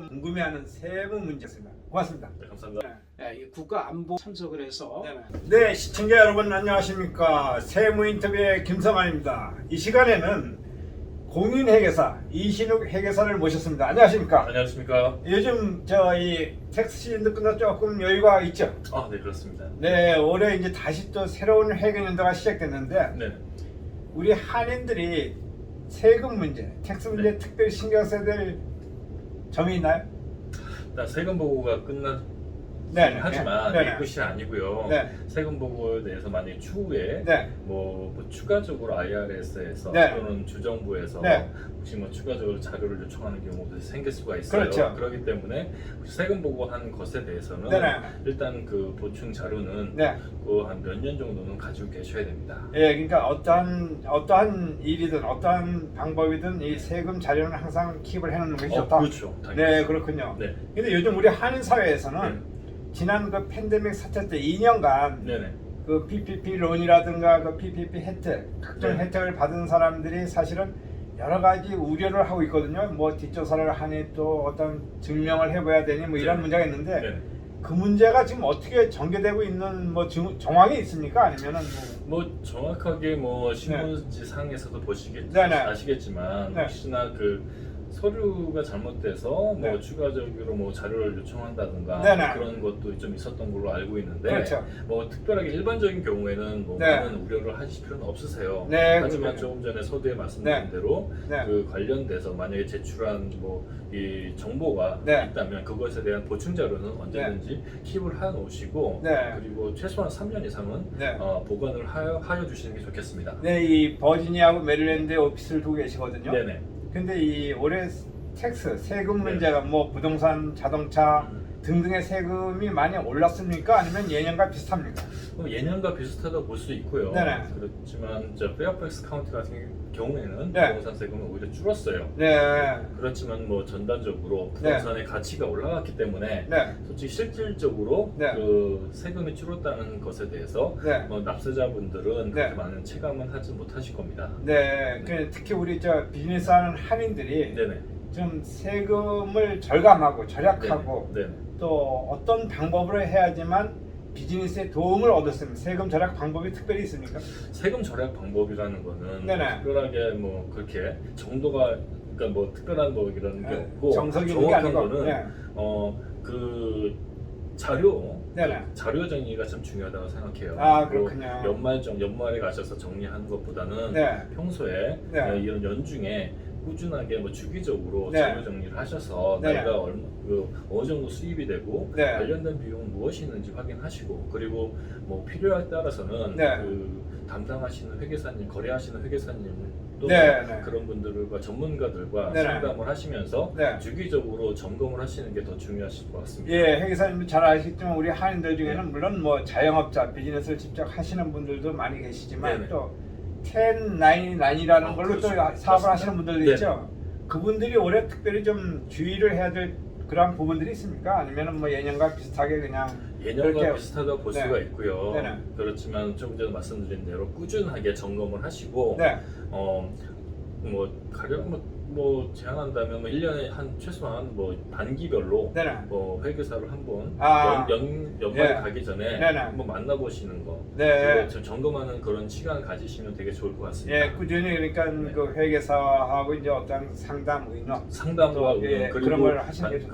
궁금해하는 세무 문제였습니다. 고맙습니다. 네, 감사합니다. 이 국가 안보 참석을 해서 네, 시청자 여러분 안녕하십니까. 세무 인터뷰의 김성환입니다. 이 시간에는 공인회계사 이신욱 회계사를 모셨습니다. 안녕하십니까. 안녕하십니까. 요즘 저희 텍스 시즌도 끝나 조금 여유가 있죠. 네, 그렇습니다. 네, 올해 이제 다시 또 새로운 회계연도가 시작됐는데 네. 우리 한인들이 세금 문제, 텍스 문제 네. 특별히 신경 써야 될 점이 있나요? 일단 세금 보고가 네, 하지만 네, 이게 네. 끝이 아니고요. 네. 세금 보고에 대해서 만약 추후에 네. 뭐 추가적으로 IRS에서 네. 또는 주정부에서 네. 혹시 뭐 추가적으로 자료를 요청하는 경우도 생길 수가 있어요. 그렇죠. 그렇기 때문에 세금 보고한 것에 대해서는 네, 네. 일단 그 보충 자료는 네. 그 한 몇 년 정도는 가지고 계셔야 됩니다. 예, 그러니까 어떠한 일이든 어떠한 방법이든 이 세금 자료는 항상 킵을 해놓는 것이 좋다. 그렇죠. 당연히. 네, 그렇군요. 네. 근데 요즘 우리 한인 사회에서는 네. 지난 그 팬데믹 사태 때 2년간 네네. 그 PPP 론이라든가 그 PPP 혜택, 각종 네. 혜택을 받은 사람들이 사실은 여러 가지 우려를 하고 있거든요. 뭐 뒷조사를 하니 또 어떤 증명을 해봐야 되니 뭐 이런 네. 문제가 있는데 네. 그 문제가 지금 어떻게 전개되고 있는 뭐 정황이 있습니까? 아니면은 뭐 정확하게 뭐 신문지 상에서도 네네. 아시겠지만 네. 혹시나 그 서류가 잘못돼서 뭐 네. 추가적으로 뭐 자료를 요청한다든가 네네. 그런 것도 좀 있었던 걸로 알고 있는데 그렇죠. 뭐 특별하게 일반적인 경우에는 뭐 네. 많은 우려를 하실 필요는 없으세요. 네, 하지만 그렇군요. 조금 전에 서두에 말씀드린 네. 대로 네. 그 관련돼서 만약에 제출한 뭐 이 정보가 네. 있다면 그것에 대한 보충 자료는 언제든지 킵을 해 놓으시고 네. 그리고 최소한 3년 이상은 네. 보관을 하여 주시는 게 좋겠습니다. 네, 이 버지니아하고 메릴랜드에 오피스를 두고 계시거든요. 네네. 근데 이 올해 텍스 세금 네. 문제가 뭐 부동산, 자동차 등등의 세금이 많이 올랐습니까? 아니면 예년과 비슷합니까? 그럼 예년과 비슷하다고 볼 수 있고요. 네네. 그렇지만 페어팩스 카운티 같은 경우에는 네. 부동산 세금은 오히려 줄었어요. 네. 그렇지만 뭐 전반적으로 부동산의 가치가 올라갔기 때문에 네. 솔직히 실질적으로 네. 그 세금이 줄었다는 것에 대해서 네. 뭐 납세자분들은 네. 그렇게 많은 체감은 하지 못하실 겁니다. 네. 그 특히 우리 저 비즈니스 하는 한인들이 네네. 좀 세금을 절감하고 절약하고 네네. 또 어떤 방법으로 해야지만 비즈니스에 도움을 얻었으면 세금 절약 방법이 특별히 있습니까? 세금 절약 방법이라는 거는 네네. 특별하게 뭐 그렇게 정도가 그러니까 뭐 특별한 뭐 이런 게 네, 없고 정석이 있는 게 정확한 아니고, 거는 네. 그 자료 네네. 자료 정리가 참 중요하다고 생각해요. 아, 그리고 그렇군요. 연말에 가셔서 정리하는 것보다는 네. 평소에 네. 이런 연중에 꾸준하게 뭐 주기적으로 네. 자료 정리를 하셔서 네. 내가 어느 정도 수입이 되고 네. 관련된 비용은 무엇이 있는지 확인하시고 그리고 뭐 필요에 따라서는 네. 그 담당하시는 회계사님, 거래하시는 회계사님 또 네, 네. 그런 분들과 전문가들과 네, 네. 상담을 하시면서 네. 주기적으로 점검을 하시는 게 더 중요하실 것 같습니다. 예, 회계사님도 잘 아시겠지만 우리 한인들 중에는 물론 뭐 자영업자 비즈니스를 직접 하시는 분들도 많이 계시지만 네네. 또 1099이라는 걸로 또 그렇죠. 사업을 그렇습니다. 하시는 분들도 네네. 있죠. 그분들이 올해 특별히 좀 주의를 해야 될 그런 부분들이 있습니까? 아니면은 뭐 예년과 비슷하게 그냥 예년과 그렇게- 비슷하다고 볼 네. 수가 있고요. 네네. 그렇지만 조금 전에 말씀드린 대로 꾸준하게 점검을 하시고 네. 뭐 가령 뭐 제한한다면 뭐 1년에 한 최소한 뭐 반기별로 네네. 뭐 회계사를 한번 아. 연말에 네. 가기 전에 네네. 한번 만나보시는 거 네. 그리고 좀 점검하는 그런 시간 가지시면 되게 좋을 것 같습니다. 예, 꾸준히 그러니까 네. 그 회계사하고 이제 어떤 상담 의논 상담과 또, 예, 의논, 그런 걸 하시는 게 좋다.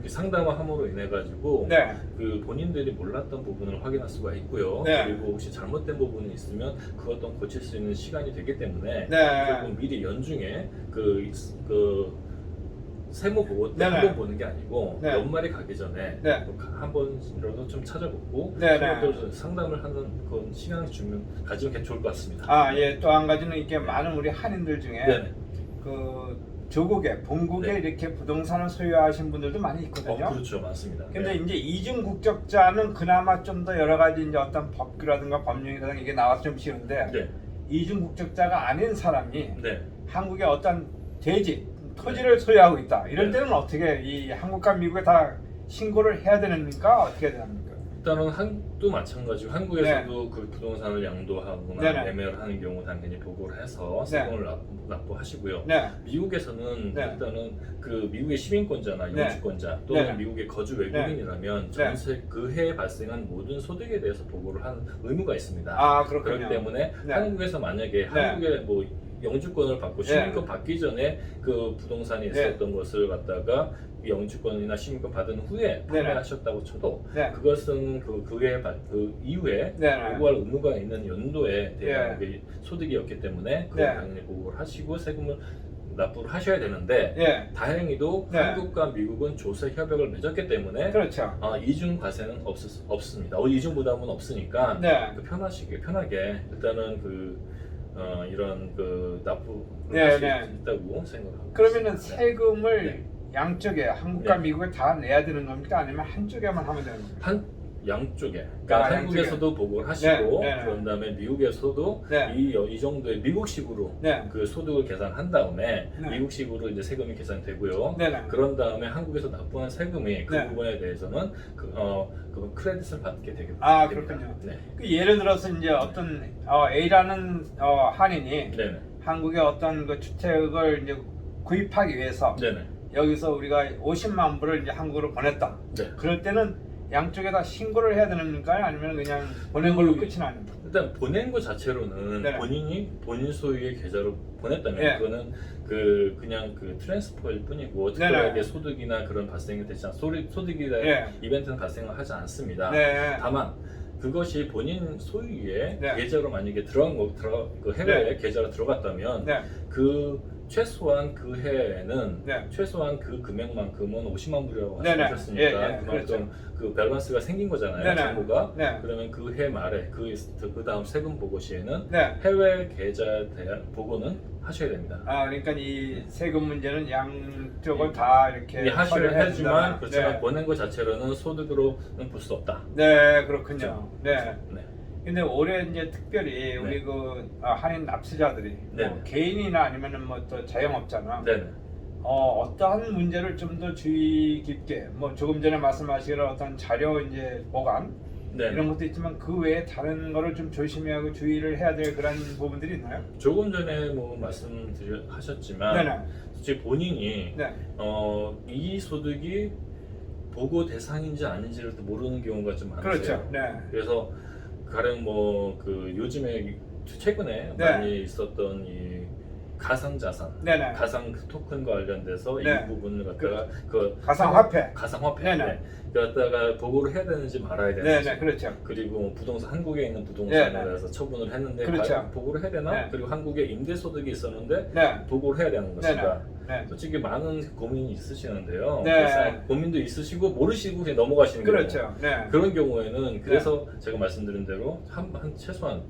그 상담을 함으로 인해 가지고 네. 그 본인들이 몰랐던 부분을 확인할 수가 있고요. 네. 그리고 혹시 잘못된 부분이 있으면 그것도 고칠 수 있는 시간이 되기 때문에 네. 결국 미리 연중에 그 세무 보고 때 네네. 한 번 보는 게 아니고 네. 연말에 가기 전에 네. 한 번이라도 좀 찾아보고 네네. 또 상담을 하는 그런 시간을 가지면 게 좋을 것 같습니다. 아, 예, 또 한 가지는 이렇게 많은 우리 한인들 중에 네네. 그 조국에 본국에 네. 이렇게 부동산을 소유하신 분들도 많이 있거든요. 그렇죠, 맞습니다. 근데 네. 이제 이중 국적자는 그나마 좀 더 여러 가지 이제 어떤 법규라든가 법령이라든가 이게 나와서 좀 쉬운데 네. 이중 국적자가 아닌 사람이 네. 한국에 어떤 대지, 토지를 소유하고 있다. 이럴 네. 때는 어떻게 이 한국과 미국에 다 신고를 해야 되는가 어떻게 해야 됩니까? 일단은 미국도 마찬가지고 한국에서도 그 부동산을 양도하거나 네네. 매매를 하는 경우 당연히 보고를 해서 네. 세금을 납부하시고요. 네. 미국에서는 네. 일단은 그 미국의 시민권자나 네. 영주권자 또는 네. 미국의 거주 외국인이라면 네. 전세 그 해에 발생한 모든 소득에 대해서 보고를 하는 의무가 있습니다. 아, 그렇군요. 그렇기 때문에 네. 한국에서 만약에 네. 한국에 뭐 영주권을 받고 네. 시민권 받기 전에 그 부동산이 네. 있었던 것을 갖다가 영주권이나 시민권 받은 후에 판매하셨다고 쳐도 네. 그것은 그 이후에 네. 보고할 의무가 있는 연도에 대한 네. 그 소득이었기 때문에 그걸 네. 당연히 보고를 하시고 세금을 납부를 하셔야 되는데 예. 다행히도 네. 한국과 미국은 조세 협약을 맺었기 때문에 그렇죠. 이중 과세는 없습니다. 이중 부담은 없으니까 네. 그 편하게 일단은 이런 그 납부를 네, 할 수 네. 있다고 생각합니다. 그러면은 세금을 네. 양쪽에 한국과 네. 미국에 다 내야 되는 겁니까? 아니면 한쪽에만 하면 되는 겁니까? 양쪽에 아, 그러니까 한국에서도 보고를 하시고 네, 네. 그런 다음에 미국에서도 네. 이 정도의 미국식으로 네. 그 소득을 계산한 다음에 네. 미국식으로 이제 세금이 계산되고요. 네네. 그런 다음에 한국에서 납부한 세금이 그 네. 부분에 대해서는 그 크레딧을 받게 됩니다. 아, 그렇군요. 네. 그 예를 들어서 이제 어떤 A라는 한인이 네네. 한국의 어떤 그 주택을 이제 구입하기 위해서 네네. 여기서 우리가 50만 불을 이제 한국으로 보냈다. 네. 그럴 때는 양쪽에다 신고를 해야 되는 건가요? 아니면 그냥 보낸 걸로 끝이 나는 건가요? 일단 보낸 것 자체로는 네. 본인이 본인 소유의 계좌로 보냈다면 네. 그거는 그냥 그 트랜스퍼일 뿐이고 네, 특별하게 네. 소득이나 그런 발생이 되지 소득이나 네. 이벤트는 발생을 하지 않습니다. 네. 다만 그것이 본인 소유의 네. 계좌로 만약에 그 해외에 네. 계좌로 들어갔다면 네. 그 최소한 그 해에는 네. 최소한 그 금액만큼은 50만 불이라고 네네. 말씀하셨으니까 예, 예, 그만큼 그렇죠. 그 밸런스가 생긴 거잖아요. 네네. 정부가 네. 그러면 그 해 말에 그 다음 세금 보고 시에는 네. 해외 계좌에 대한 보고는 하셔야 됩니다. 아, 그러니까 이 세금 문제는 양쪽을 다 이렇게 하셔야 처리를 해야 하지만 된다. 그렇지만 네. 보낸 것 자체로는 소득으로는 볼 수 없다. 네, 그렇군요. 네. 네. 근데 올해 이제 특별히 우리 그 한인 납세자들이 네. 뭐 개인이나 아니면은 뭐 또 자영업자나 네네. 어떠한 문제를 좀 더 주의 깊게 뭐 조금 전에 말씀하시기로 어떤 자료 이제 보관 네. 이런 것도 있지만 그 외에 다른 거를 좀 조심해야 하고 주의를 해야 될 그런 부분들이 있나요? 조금 전에 뭐 말씀하셨지만 네네. 즉 본인이 네. 이 소득이 보고 대상인지 아닌지를 또 모르는 경우가 좀 많으세요. 그렇죠. 네. 그래서 가령 뭐 그 요즘에 최근에 네. 많이 있었던 이 가상자산, 네네. 가상 토큰과 관련돼서 네. 이 부분을 갖다가 그 가상화폐. 가상화폐 네네. 갖다가 보고를 해야 되는지 말아야 되는지 네네. 그렇죠. 그리고 뭐 부동산 한국에 있는 부동산에 네네. 대해서 처분을 했는데 그렇죠. 과연 보고를 해야 되나? 네. 그리고 한국에 임대소득이 있었는데 네. 보고를 해야 되는 것인가? 네. 솔직히 많은 고민이 있으시는데요. 네. 그래서 고민도 있으시고 모르시고 그냥 넘어가시는 거예요. 그렇죠. 네. 그런 경우에는 그래서 제가 말씀드린 대로 한 최소한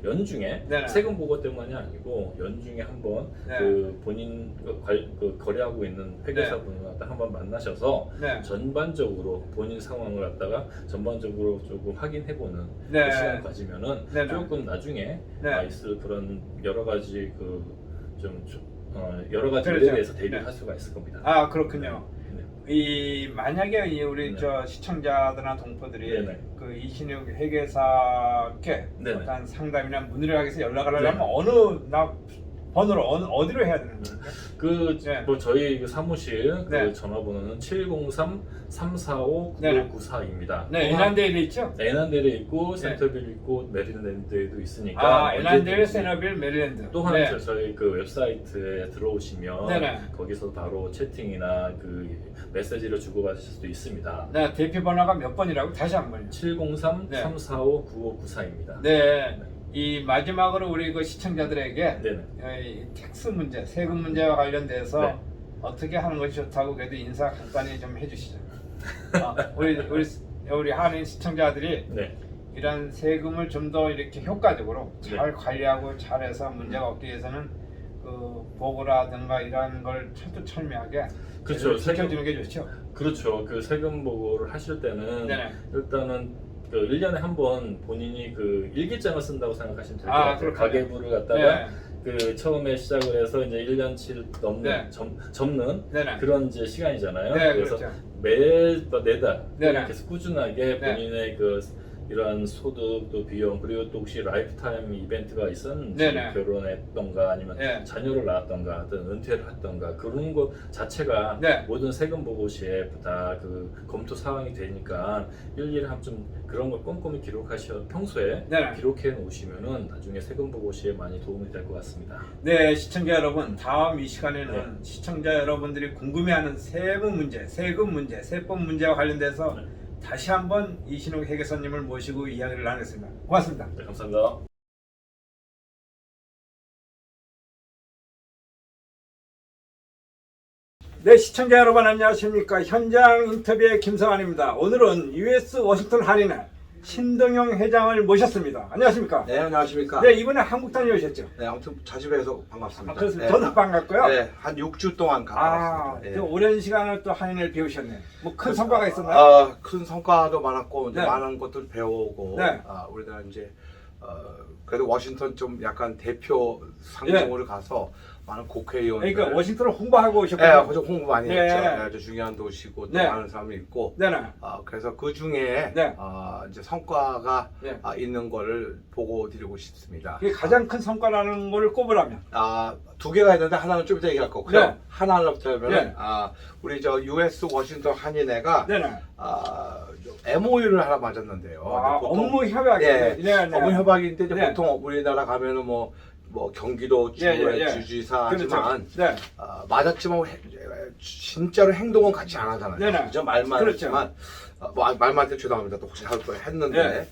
연중에 네네. 세금 보고 때문이 아니고 연중에 한번 네. 그 본인 그 거래하고 있는 회계사분을 갖다 한번 만나셔서 네. 전반적으로 본인 상황을 갖다가 전반적으로 조금 확인해보는 네. 그 시간을 가지면은 네네. 조금 나중에 네. 있을 그런 여러 가지 여러 가지 일에 그렇죠. 대해서 대비할 네. 수가 있을 겁니다. 아, 그렇군요. 네. 이 만약에 우리 네. 저 시청자들이나 동포들이 네네. 그 이신욱 회계사께 네네. 어떤 상담이나 문의를 하기 위해서 연락을 하려면 네. 어느 번호로 어디로 해야 되는 겁니까? 그 뭐 네. 저희 그 사무실 네. 그 전화번호는 703-345-9594입니다. 네, 에난데일에 있죠? 에난델에 있고 센터빌 있고 메릴랜드에도 있으니까 아, 에난데일, 언제든지 세너빌, 메릴랜드. 또한 네. 저희 그 웹사이트에 들어오시면 네네. 거기서 바로 채팅이나 그 메시지를 주고받으실 수도 있습니다. 네, 대표 번호가 몇 번이라고 다시 한 번요. 703-345-9594입니다. 네. 이 마지막으로 우리 그 시청자들에게 네네. 이 텍스 문제, 세금 문제와 관련돼서 네. 어떻게 하는 것이 좋다고 그래도 인사 간단히 좀 해주시죠. 우리 한인 시청자들이 네. 이런 세금을 좀 더 이렇게 효과적으로 잘 네. 관리하고 잘해서 문제가 없기 위해서는 그 보고라든가 이런 걸 철두철미하게 그렇죠. 지켜주는 게 좋죠. 그렇죠. 그 세금 보고를 하실 때는 네네. 일단은 그 1년에 한 번 본인이 그 일기장을 쓴다고 생각하시면 될 것 아, 같아요. 그렇군요. 가계부를 갖다가 네. 그 처음에 시작을 해서 이제 1년치 넘는 네. 접는 네네. 그런 이제 시간이잖아요. 네, 그래서 그렇죠. 매달 네네. 이렇게 꾸준하게 네. 본인의 그 이러한 소득 또 비용 그리고 또 혹시 라이프타임 이벤트가 있었는지 네네. 결혼했던가 아니면 네. 자녀를 낳았던가 하든 은퇴를 했던가 그런 거 자체가 네. 모든 세금 보고 시에 다 그 검토 사항이 되니까 일일이 좀 그런 걸 꼼꼼히 기록하셔 평소에 네네. 기록해 놓으시면은 나중에 세금 보고 시에 많이 도움이 될 것 같습니다. 네, 시청자 여러분, 다음 이 시간에는 시청자 여러분들이 궁금해하는 세금 문제, 세법 문제와 관련돼서 다시 한번 이신욱 회계사님을 모시고 이야기를 나누겠습니다. 고맙습니다. 네, 감사합니다. 네, 시청자 여러분 안녕하십니까. 현장 인터뷰의 김성환입니다. 오늘은 US 워싱턴 한인회 신동영 회장을 모셨습니다. 안녕하십니까. 네, 안녕하십니까. 네, 이번에 한국 다녀오셨죠? 네, 아무튼 자주 뵈서 반갑습니다. 그렇습니다. 네. 저도 반갑고요. 네, 한 6주 동안 가봤습니다. 네. 또 오랜 시간을 또 한인회를 배우셨네요. 뭐 큰 성과가 있었나요? 큰 성과도 많았고 이제 네. 많은 것들 배우고 네. 우리가 이제 그래도 워싱턴 좀 약간 대표 상징으로 가서 많은 국회의원들 그러니까 워싱턴을 홍보하고 네, 오셨군요. 그좀 홍보 많이 네. 했죠. 네, 아주 중요한 도시고 또 네. 많은 사람이 있고 네네. 그래서 그 중에 네. 이제 성과가 네. 있는 거를 보고 드리고 싶습니다. 이게 가장 큰 성과라는 거를 꼽으라면. 두 개가 있는데 하나는 좀 이따 얘기할 거고요. 네. 하나부터 하면 네. 우리 저 US 워싱턴 한인회가 네네. MOU를 하나 맞았는데요. 업무 협약이. 네. 네. 업무 협약인데 이제 네. 보통 우리나라 가면은 뭐 경기도 주의 예. 주지사 그렇죠. 하지만 네. 맞았지만 진짜로 행동은 같이 안 하잖아요. 네네. 그죠? 말만 그렇죠. 했지만 말만 때 죄송합니다. 또 혹시 할 거 했는데 네.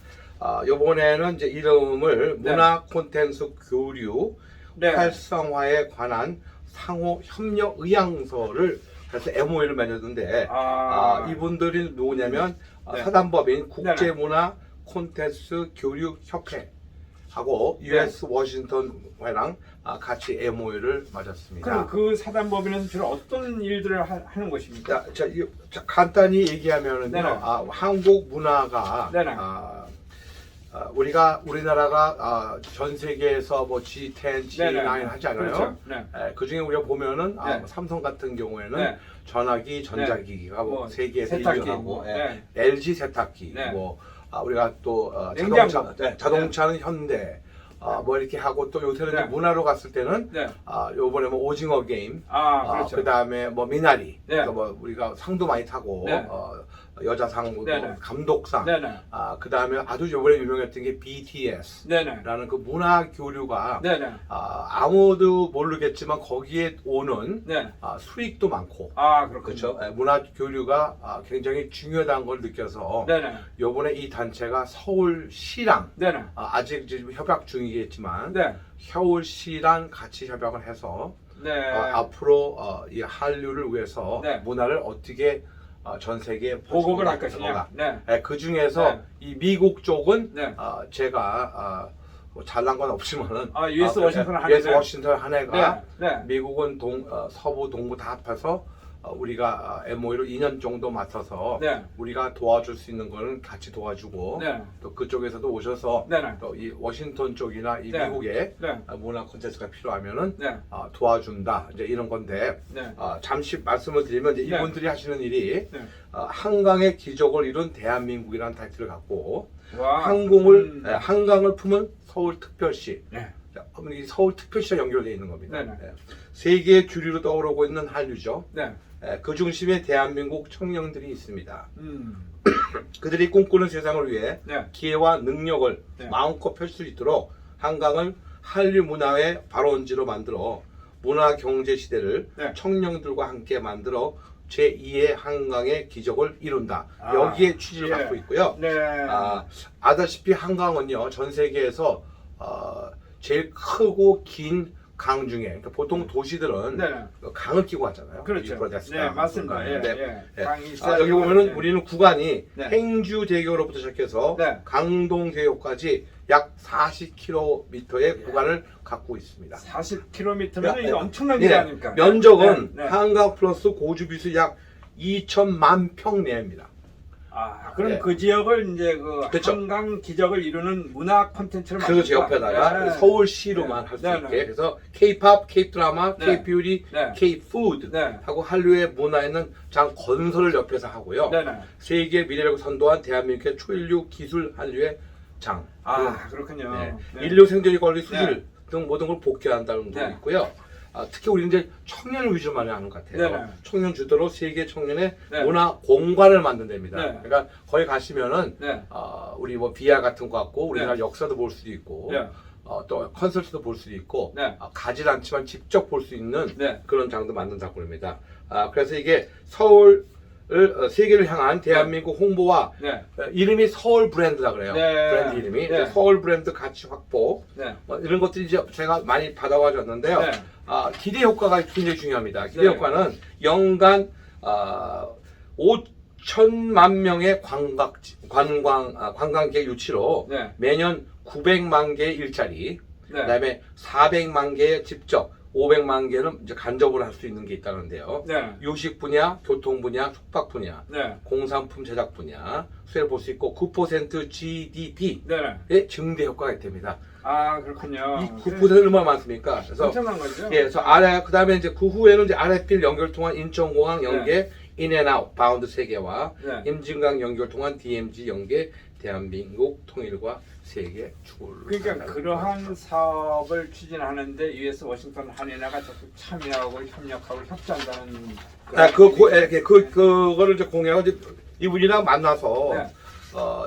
이번에는 이제 이름을 네. 문화 콘텐츠 교류 네. 활성화에 관한 상호 협력 의향서를 그래서 MOU를 맺었는데 이분들이 누구냐면 네. 사단법인 국제문화 콘텐츠 교류 협회하고 US 워싱턴 회랑 같이 MOU를 맺었습니다. 그럼 그 사단법인은 주로 어떤 일들을 하는 것입니까? 자, 간단히 얘기하면은요, 네네. 한국 문화가 네네. 우리나라가 전 세계에서 뭐 G10, G9 네네. 하지 않아요? 그렇죠. 네. 그 중에 우리가 보면은 네. 삼성 같은 경우에는 네. 전화기, 전자기기가 뭐 세계에서 세탁기, 1위하고 네. LG 세탁기, 네. 우리가 또 냉장고. 자동차는 현대. 뭐 이렇게 하고 또 요새는 네. 이제 문화로 갔을 때는 네. 요번에 뭐 오징어 게임, 그렇죠. 그다음에 뭐 미나리, 네. 그러니까 뭐 우리가 상도 많이 타고 네. 여자상, 뭐 네네. 감독상, 네네. 그다음에 아주 요번에 유명했던 게 BTS라는 네네. 그 문화 교류가 네네. 아무도 모르겠지만 거기에 오는 네. 수익도 많고. 그렇군요. 그렇죠. 문화 교류가 굉장히 중요하다는 걸 느껴서 네네. 요번에 이 단체가 서울시랑 네네. 아직 지금 협약 중이겠지만 네. 서울시랑 같이 협약을 해서 네. 앞으로 이 한류를 위해서 네. 문화를 어떻게 전 세계에 보급을 할 펼쳐나갈 것이냐. 네. 그 중에서 네. 이 미국 쪽은 네. 제가 뭐 잘난 건 없지만은 US 워싱턴 한인회. US 워싱턴 한해가 네. 네. 미국은 서부 동부 다 합해서 우리가 MOU를 2년 정도 맡아서 네. 우리가 도와줄 수 있는 거는 같이 도와주고 네. 또 그쪽에서도 오셔서 네네. 또 이 워싱턴 쪽이나 이 네. 미국에 네. 문화 콘텐츠가 필요하면은 네. 도와준다 이제 이런 건데 네. 잠시 말씀을 드리면 이제 네. 이분들이 하시는 일이 네. 한강의 기적을 이룬 대한민국이라는 타이틀을 갖고 와. 한강을 품은 서울특별시 네. 이 서울특별시와 연결되어 있는 겁니다. 네네. 세계의 주류로 떠오르고 있는 한류죠. 네. 그 중심에 대한민국 청년들이 있습니다. 그들이 꿈꾸는 세상을 위해 네. 기회와 능력을 네. 마음껏 펼칠 수 있도록 한강을 한류 문화의 발원지로 만들어 문화 경제 시대를 네. 청년들과 함께 만들어 제2의 한강의 기적을 이룬다. 여기에 취지를 예. 갖고 있고요. 네. 아다시피 한강은요 전 세계에서 제일 크고 긴 강 중에 그러니까 보통 도시들은 네. 강을 끼고 하잖아요. 그렇죠. 유프라테스 네, 강, 맞습니다. 강을. 예. 네. 강이 있어야 여기 보면은 네. 우리는 구간이 네. 행주대교로부터 시작해서 네. 강동대교까지 약 40km의 구간을 갖고 있습니다. 40km면 이게 엄청난 네. 길 아닙니까? 면적은 네. 네. 한강 플러스 고주비수 약 2천만 평내입니다. 아, 그럼 네. 그 지역을 이제 그 그쵸. 한강 기적을 이루는 문화 콘텐츠를 그래서 옆에다가 네. 서울시로만 네. 할 수 네, 있게 네. 그래서 K-팝, K-드라마, 네. K-뷰티, 네. K-푸드 네. 하고 한류의 문화에는 장 건설을 옆에서 하고요. 네네. 세계 미래를 선도한 대한민국의 초인류 기술 한류의 장. 아, 그렇군요. 네. 네. 인류 생존이 권리 수질 네. 등 모든 걸 복귀한다는 것도 네. 있고요. 특히 우리 이제 청년을 위주로 많이 하는 것 같아요. 네네. 청년 주도로 세계 청년의 네. 문화 공간을 만든 데입니다. 네. 그러니까 거기 가시면은 네. 우리 뭐 비아 같은 거 같고 우리나라 네. 역사도 볼 수도 있고 네. 또 콘서트도 볼 수도 있고 네. 가지 않지만 직접 볼 수 있는 네. 그런 장도 만든다고 합니다. 그래서 이게 서울을 세계를 향한 대한민국 홍보와 네. 이름이 서울 브랜드라 그래요. 네. 브랜드 이름이 네. 서울 브랜드 가치 확보 네. 이런 것들이 이제 제가 많이 받아와줬는데요. 네. 기대 효과가 굉장히 중요합니다. 기대 네. 효과는 연간 5천만 명의 관광객 유치로 네. 매년 900만 개의 일자리, 네. 그다음에 400만 개의 직접, 500만 개는 이제 간접으로 할 수 있는 게 있다는데요. 네. 유식 분야, 교통 분야, 숙박 분야, 네. 공산품 제작 분야 수혜를 볼 수 있고 9% GDP의 네. 증대 효과가 있답니다. 아, 그렇군요. 이 9% 얼마나 많습니까? 그래서 엄청난 거죠. 그래서 그다음에 이제 그 후에는 이제 RF길 연결 통한 인천공항 연계 인앤아웃 바운드 세계와 네. 임진강 연결 통한 DMZ 연계 대한민국 통일과 세계 추구를 그러니까 그러한 사업을 추진하는데 US 워싱턴 한인회가 적극 참여하고 협력하고 협조한다는 그거를 이제 공유하고 이제 이분이랑 만나서 네.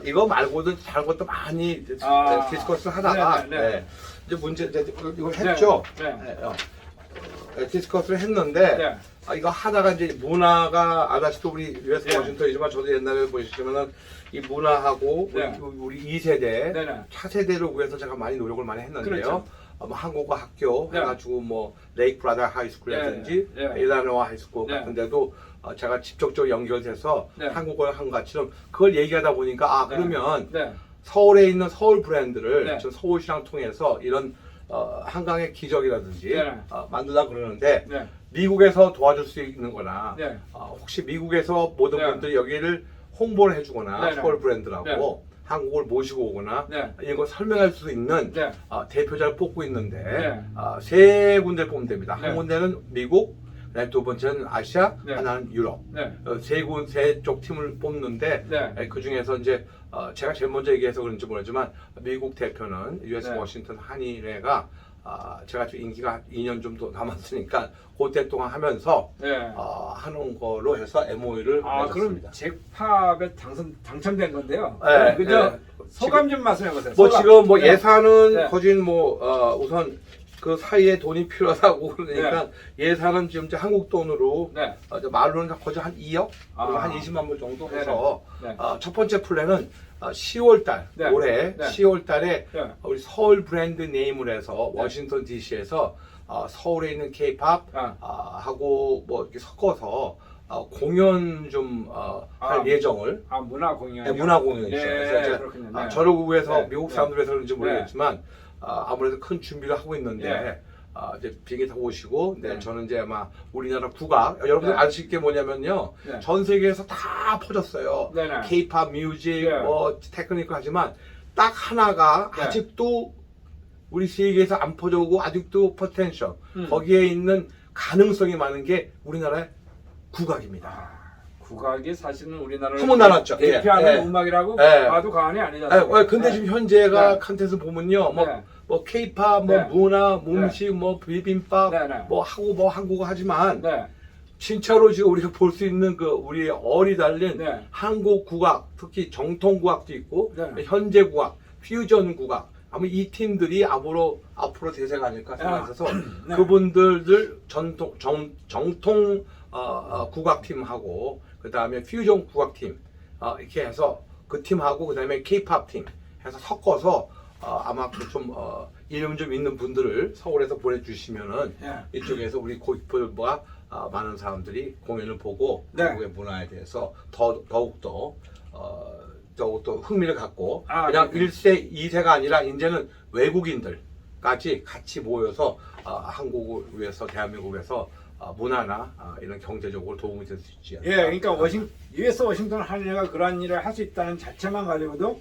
이거 말고도 다른 것도 많이 아. 디스커스 하다가 네, 네, 네. 네. 이제 문제 이제 이걸 했죠. 네. 디스커스를 했는데 네. 이거 하다가 이제 문화가 아다시도 우리 US 네. 워싱턴이지만 저도 옛날에 보시면은 이 문화하고 네. 우리 2세대 네. 네. 차세대를 위해서 제가 많이 노력을 많이 했는데요. 그렇죠. 뭐 한국어 학교 네. 해가지고 뭐 레이크 브라더 하이스쿨이라든지 네. 네. 일라노아 하이스쿨 네. 같은데도 제가 직접적으로 연결돼서 네. 한국어 한 것처럼 그걸 얘기하다 보니까 그러면 네. 서울에 있는 서울 브랜드를 네. 저 서울시랑 통해서 이런 한강의 기적이라든지 네. 만들다 그러는데 네. 미국에서 도와줄 수 있는 거나 네. 혹시 미국에서 모든 네. 분들이 여기를 홍보를 해주거나 네. 서울 브랜드라고 네. 한국을 모시고 오거나 네. 이런 걸 설명할 수 있는 네. 대표자를 뽑고 있는데 네. 세 군데 뽑으면 됩니다. 네. 한 군데는 미국, 그다음에 두 번째는 아시아, 네. 하나는 유럽. 네. 세 쪽 팀을 뽑는데 네. 그 중에서 이제 제가 제일 먼저 얘기해서 그런지 모르지만 미국 대표는 US 네. 워싱턴 한인회가 제가 좀 인기가 2년 정도 남았으니까 그때 동안 하면서 네. 하는 거로 해서 MOU를 아, 그럼 맺었습니다. 잭팝에 당첨된 건데요. 네, 그죠? 네. 소감 좀 말씀해 보세요. 뭐 소감. 지금 뭐 네. 예산은 네. 거진 뭐 우선 그 사이에 돈이 필요하다고 그러니까 네. 예산은 지금 이제 한국 돈으로 네. 이제 말로는 거의 한 2억 그리고 아. 한 20만 불 정도 네네. 해서 네. 첫 번째 플랜은 10월 달 네. 올해 네. 10월 달에 네. 우리 서울 브랜드 네임을 해서 네. 워싱턴 DC에서 서울에 있는 K-팝 하고 뭐 이렇게 섞어서 공연 좀 할 예정을 문화 공연. 네, 문화 공연이죠. 네, 그래서 이제 그렇군요. 네. 저를 위해서 네. 미국 네. 사람들 위해서 그런지 모르겠지만 아무래도 큰 준비를 하고 있는데 네. 이제 비행기 타고 오시고 네. 저는 이제 아마 우리나라 국악 여러분들 네. 아실 게 뭐냐면요 네. 전 세계에서 다 퍼졌어요. 네네. K-팝 뮤직 네. 뭐 테크니컬 하지만 딱 하나가 네. 아직도 우리 세계에서 안 퍼져오고 아직도 포텐셜 거기에 있는 가능성이 많은 게 우리나라의 국악입니다. 국악이 사실은 우리나라를 한번 나눴죠. 대표하는 예. 음악이라고 예. 봐도 과언이 아니지 않습니까? 근데 네. 지금 현재가 네. 컨텐츠 보면요, 네. 뭐 K-팝, 뭐 네. 문화, 음식, 뭐 비빔밥, 네, 네. 뭐 하고 뭐 한국어 하지만 네. 진짜로 지금 우리가 볼 수 있는 그 우리의 얼이 달린 네. 한국 국악, 특히 정통 국악도 있고 네. 현재 국악, 퓨전 국악. 아마 이 팀들이 앞으로 대세가 아닐까 생각해서 네. 그분들 정통 국악팀하고 그 다음에 퓨전 국악팀 이렇게 해서 그 팀하고 그 다음에 K-팝 팀 해서 섞어서 아마 좀 이름 좀 있는 분들을 서울에서 보내주시면은 네. 이쪽에서 우리 고객들과 많은 사람들이 공연을 보고 네. 한국의 문화에 대해서 더욱더 흥미를 갖고 그냥 그렇군요. 1세, 2세가 아니라 이제는 외국인들까지 같이 모여서 한국을 위해서 대한민국을 위해서 문화나 이런 경제적으로 도움이 될 수 있지 않을까. 예, 그러니까 US 워싱턴 한인회가 그러한 일을 할 수 있다는 자체만 가지고도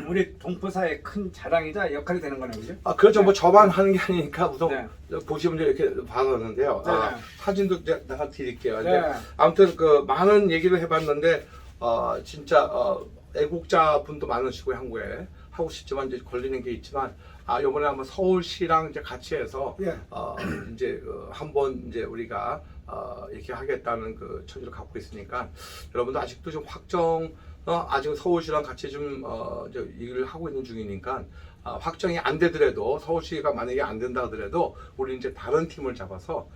우리 동포사의 큰 자랑이자 역할이 되는 거네요, 그죠? 그렇죠. 뭐 저만 하는 게 아니니까 우선 네. 보시면 이렇게 받았는데요. 네. 사진도 내가 드릴게요. 네. 근데 아무튼 그 많은 얘기를 해봤는데 진짜 애국자 분도 많으시고 한국에 하고 싶지만 이제 걸리는 게 있지만 이번에 한번 서울시랑 이제 같이 해서 예. 이제 한번 이제 우리가 이렇게 하겠다는 그 처지를 갖고 있으니까 여러분도 아직도 좀 확정 아직 서울시랑 같이 좀 이제 일을 하고 있는 중이니까 확정이 안 되더라도 서울시가 만약에 안 된다 하더라도 우리 이제 다른 팀을 잡아서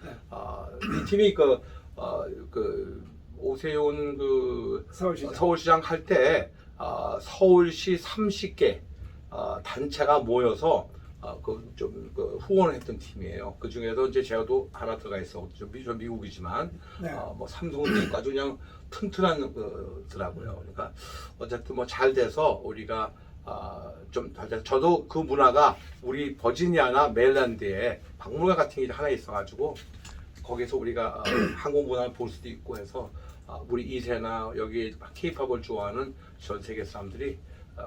이 팀이 그 오세훈 그 서울시장 할 때 서울시 30개 단체가 모여서 그 후원을 했던 팀이에요. 그 중에서 이제 제가 또 하나 들어가 있어. 저 미국이지만 네. 뭐 삼성까지 그냥 튼튼한 더라고요. 그러니까 어쨌든 뭐 잘 돼서 우리가 좀 잘 돼서 저도 그 문화가 우리 버지니아나 메릴랜드에 박물관 같은 게 하나 있어가지고 거기서 우리가 한국 문화를 볼 수도 있고 해서 우리 2세나 여기 K-팝을 좋아하는 전 세계 사람들이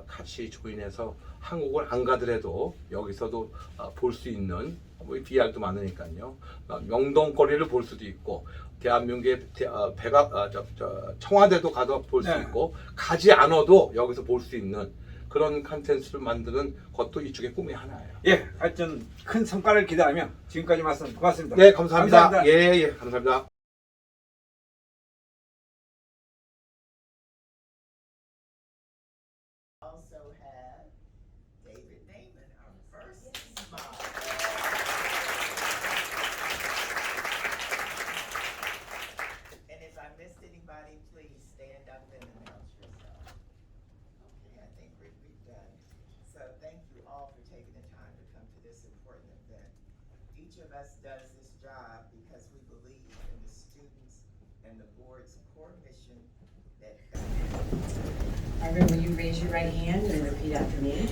같이 조인해서 한국을 안 가더라도 여기서도 볼 수 있는 뭐 BR도 많으니까요. 명동거리를 볼 수도 있고 대한민국의 청와대도 가도 볼 수 네. 있고 가지 않아도 여기서 볼 수 있는 그런 컨텐츠를 만드는 것도 이쪽의 꿈이 하나예요. 예, 하여튼 큰 성과를 기대하며 지금까지 말씀 고맙습니다. 네, 감사합니다. 감사합니다. 예, 감사합니다. Also have David Naiman, our first smile. And if I missed anybody, please stand up and announce yourself. Okay, I think we're done. So thank you all for taking the time to come to this important event. Each of us does this job because we believe in the students and the board's core mission that Arvin, will you raise your right hand and repeat after me?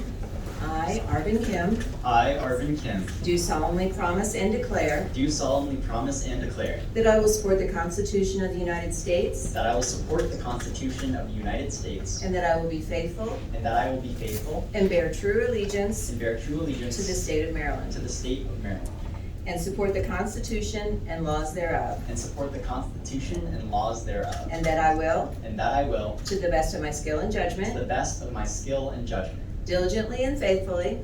I, Arvin Kim, I, Arvin Kim, do solemnly promise and declare do solemnly promise and declare that I will support the Constitution of the United States that I will support the Constitution of the United States and that I will be faithful and that I will be faithful and bear true allegiance and bear true allegiance to the state of to Maryland the state of Maryland and support the Constitution and laws thereof, and support the Constitution and laws thereof, and that I will, and that I will, to the best of my skill and to the judgment, best of my skill and judgment, diligently and faithfully,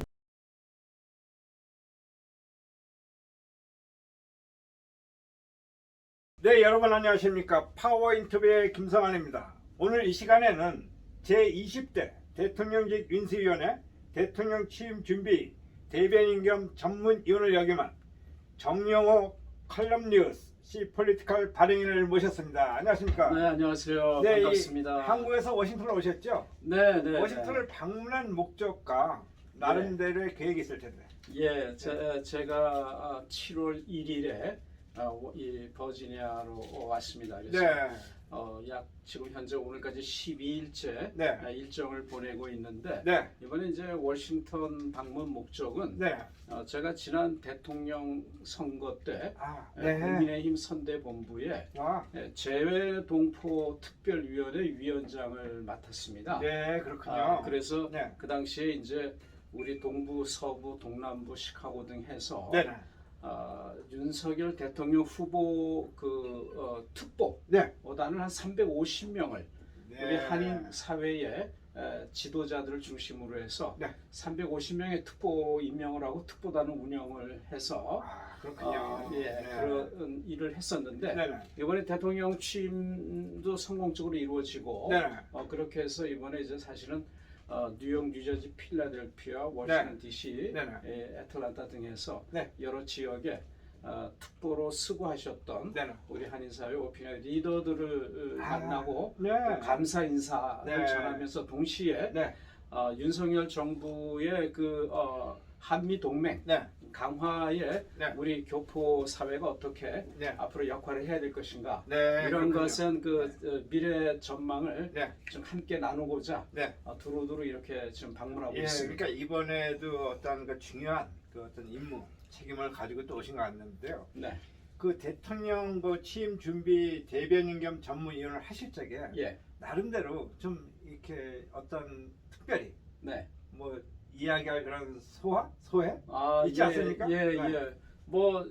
네, 여러분 안녕하십니까? 파워 인터뷰의 김성환입니다. 오늘 이 시간에는 제20대 대통령직 인수위원회 대통령 취임 준비 대변인 겸 전문위원을 역임한 정영호 칼럼니우스 시-폴리티컬 발행인을 모셨습니다. 안녕하십니까? 네, 안녕하세요. 네, 반갑습니다. 한국에서 워싱턴을 오셨죠? 네, 네. 워싱턴을 방문한 목적과 나름대로의 계획이 있을 텐데. 예, 제가 7월 1일에 이 버지니아로 왔습니다. 그래서 네. 약 지금 현재 오늘까지 12일째 네. 일정을 보내고 있는데 네. 이번에 이제 워싱턴 방문 목적은 네. 제가 지난 대통령 선거 때 네. 국민의힘 선대본부에 와. 재외동포 특별위원회 위원장을 맡았습니다. 네, 그렇군요. 그래서 네. 그 당시에 이제 우리 동부, 서부, 동남부, 시카고 등 해서 네. 윤석열 대통령 후보 특보단을 한 350명을 네. 우리 한인 사회의 지도자들을 중심으로 해서 네. 350명의 특보 임명을 하고 특보단을 운영을 해서 그렇군요. 네. 그런 일을 했었는데 네네. 이번에 대통령 취임도 성공적으로 이루어지고 네네. 그렇게 해서 이번에 이제 사실은 뉴욕, 뉴저지, 필라델피아, 워싱턴 DC, 네네. 애틀란타 등에서 네. 여러 지역에 특보로 수고하셨던 네네. 우리 한인사회 오피니언 리더들을 만나고 네. 또 감사 인사를 네. 전하면서 동시에 네. 윤석열 정부의 한미 동맹 네. 강화에 네. 우리 교포 사회가 어떻게 네. 앞으로 역할을 해야 될 것인가 네. 이런 그렇군요. 것은 미래 전망을 네. 좀 함께 나누고자 네. 두루두루 이렇게 지금 방문하고 예, 있습니다. 그러니까 이번에도 어떤 중요한 어떤 임무 책임을 가지고 또 오신 것 같는데요. 네. 그 대통령 그 취임 준비 대변인 겸 전문위원을 하실 적에 예, 나름대로 좀 이렇게 어떤 특별히 네. 뭐 이야기할 그런 소회 아, 있지 않습니까? 예, 네. 예. 뭐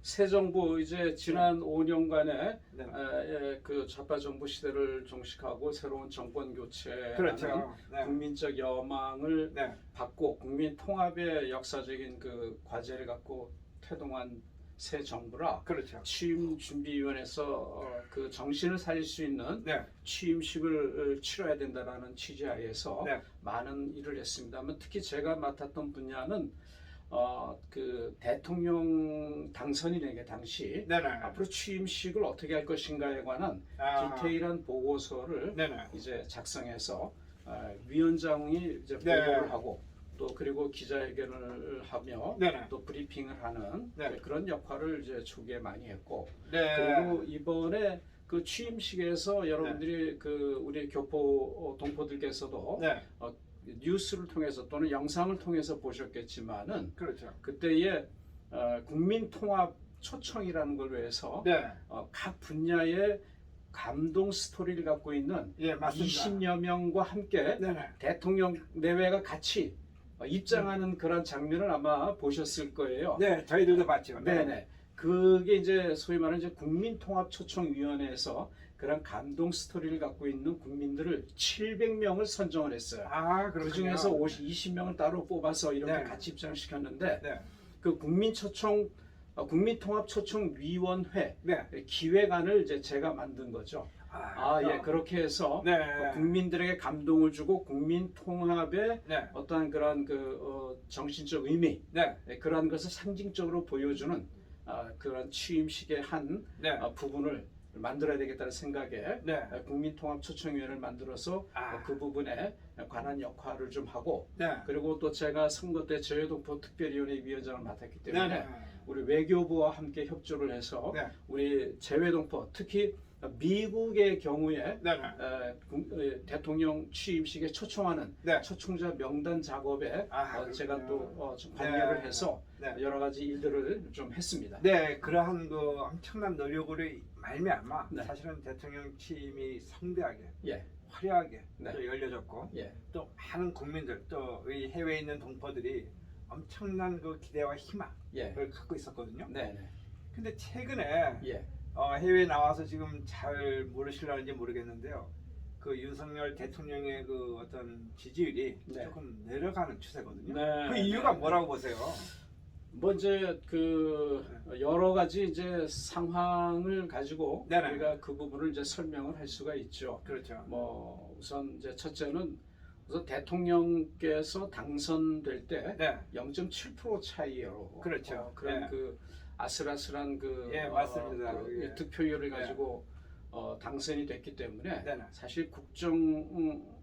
새 정부 이제 지난 5년간의 네. 그 좌파 정부 시대를 종식하고 새로운 정권 교체라는 그렇죠. 네. 국민적 여망을 네. 받고 국민 통합의 역사적인 그 과제를 갖고 태동한 새 정부라 그렇죠. 취임 준비위원회에서 그 정신을 살릴 수 있는 네. 취임식을 치러야 된다라는 취지하에서 네. 많은 일을 했습니다만 특히 제가 맡았던 분야는 그 대통령 당선인에게 당시 네네. 앞으로 취임식을 어떻게 할 것인가에 관한 아. 디테일한 보고서를 네네. 이제 작성해서 위원장이 이제 네. 보고를 하고 또 그리고 기자회견을 하며 네네. 또 브리핑을 하는 네. 그런 역할을 이제 초기에 많이 했고 네. 그리고 이번에 그 취임식에서 여러분들이 그 우리 교포 동포들께서도 네. 뉴스를 통해서 또는 영상을 통해서 보셨겠지만은 그렇죠. 그때의 국민 통합 초청이라는 걸 위해서 네. 각 분야의 감동 스토리를 갖고 있는 예, 맞습니다. 20여 명과 함께 네네. 대통령 내외가 같이 입장하는 그런 장면을 아마 보셨을 거예요. 네, 저희들도 봤죠. 네네. 그게 이제 소위 말하는 이제 국민통합초청위원회에서 그런 감동 스토리를 갖고 있는 국민들을 700명을 선정을 했어요. 아, 그 그렇군요. 중에서 20명을 따로 뽑아서 이렇게 네. 같이 입장을 시켰는데 네. 그 국민통합초청위원회 네. 기획안을 이제 제가 만든 거죠. 예, 그렇게 해서 네. 국민들에게 감동을 주고 국민 통합의 네. 어떠한 그런 정신적 의미, 네. 그러한 것을 상징적으로 보여주는 그런 취임식의 한 네. 부분을 만들어야 되겠다는 생각에 네. 국민통합초청위원회를 만들어서 아. 그 부분에 관한 역할을 좀 하고 네. 그리고 또 제가 선거 때 재외동포 특별위원회 위원장을 맡았기 때문에 네. 우리 외교부와 함께 협조를 해서 네. 우리 재외동포 특히 미국의 경우에 네. 대통령 취임식에 초청하는 네. 초청자 명단 작업에 아, 제가 그렇군요. 또 좀 관여를 네. 해서 네. 여러 가지 일들을 좀 했습니다. 네, 그러한 그 엄청난 노력으로 말미암아 네. 사실은 대통령 취임이 성대하게 예, 화려하게 네. 또 열려졌고 예, 또 많은 국민들 또 이 해외에 있는 동포들이 엄청난 그 기대와 희망을 예, 갖고 있었거든요. 네, 네, 근데 최근에 예, 해외에 나와서 지금 잘 모르실라는지 모르겠는데요. 그 윤석열 대통령의 그 어떤 지지율이 네. 조금 내려가는 추세거든요. 네. 그 이유가 뭐라고 보세요? 뭐 이제 그 여러 가지 이제 상황을 가지고 네네. 우리가 그 부분을 이제 설명을 할 수가 있죠. 그렇죠. 뭐 우선 이제 첫째는 우선 대통령께서 당선될 때 네. 0.7% 차이로 그렇죠. 그런 예. 그 아슬아슬한 그, 예, 맞습니다. 그 예. 득표율을 네. 가지고 당선이 됐기 때문에 네네. 사실 국정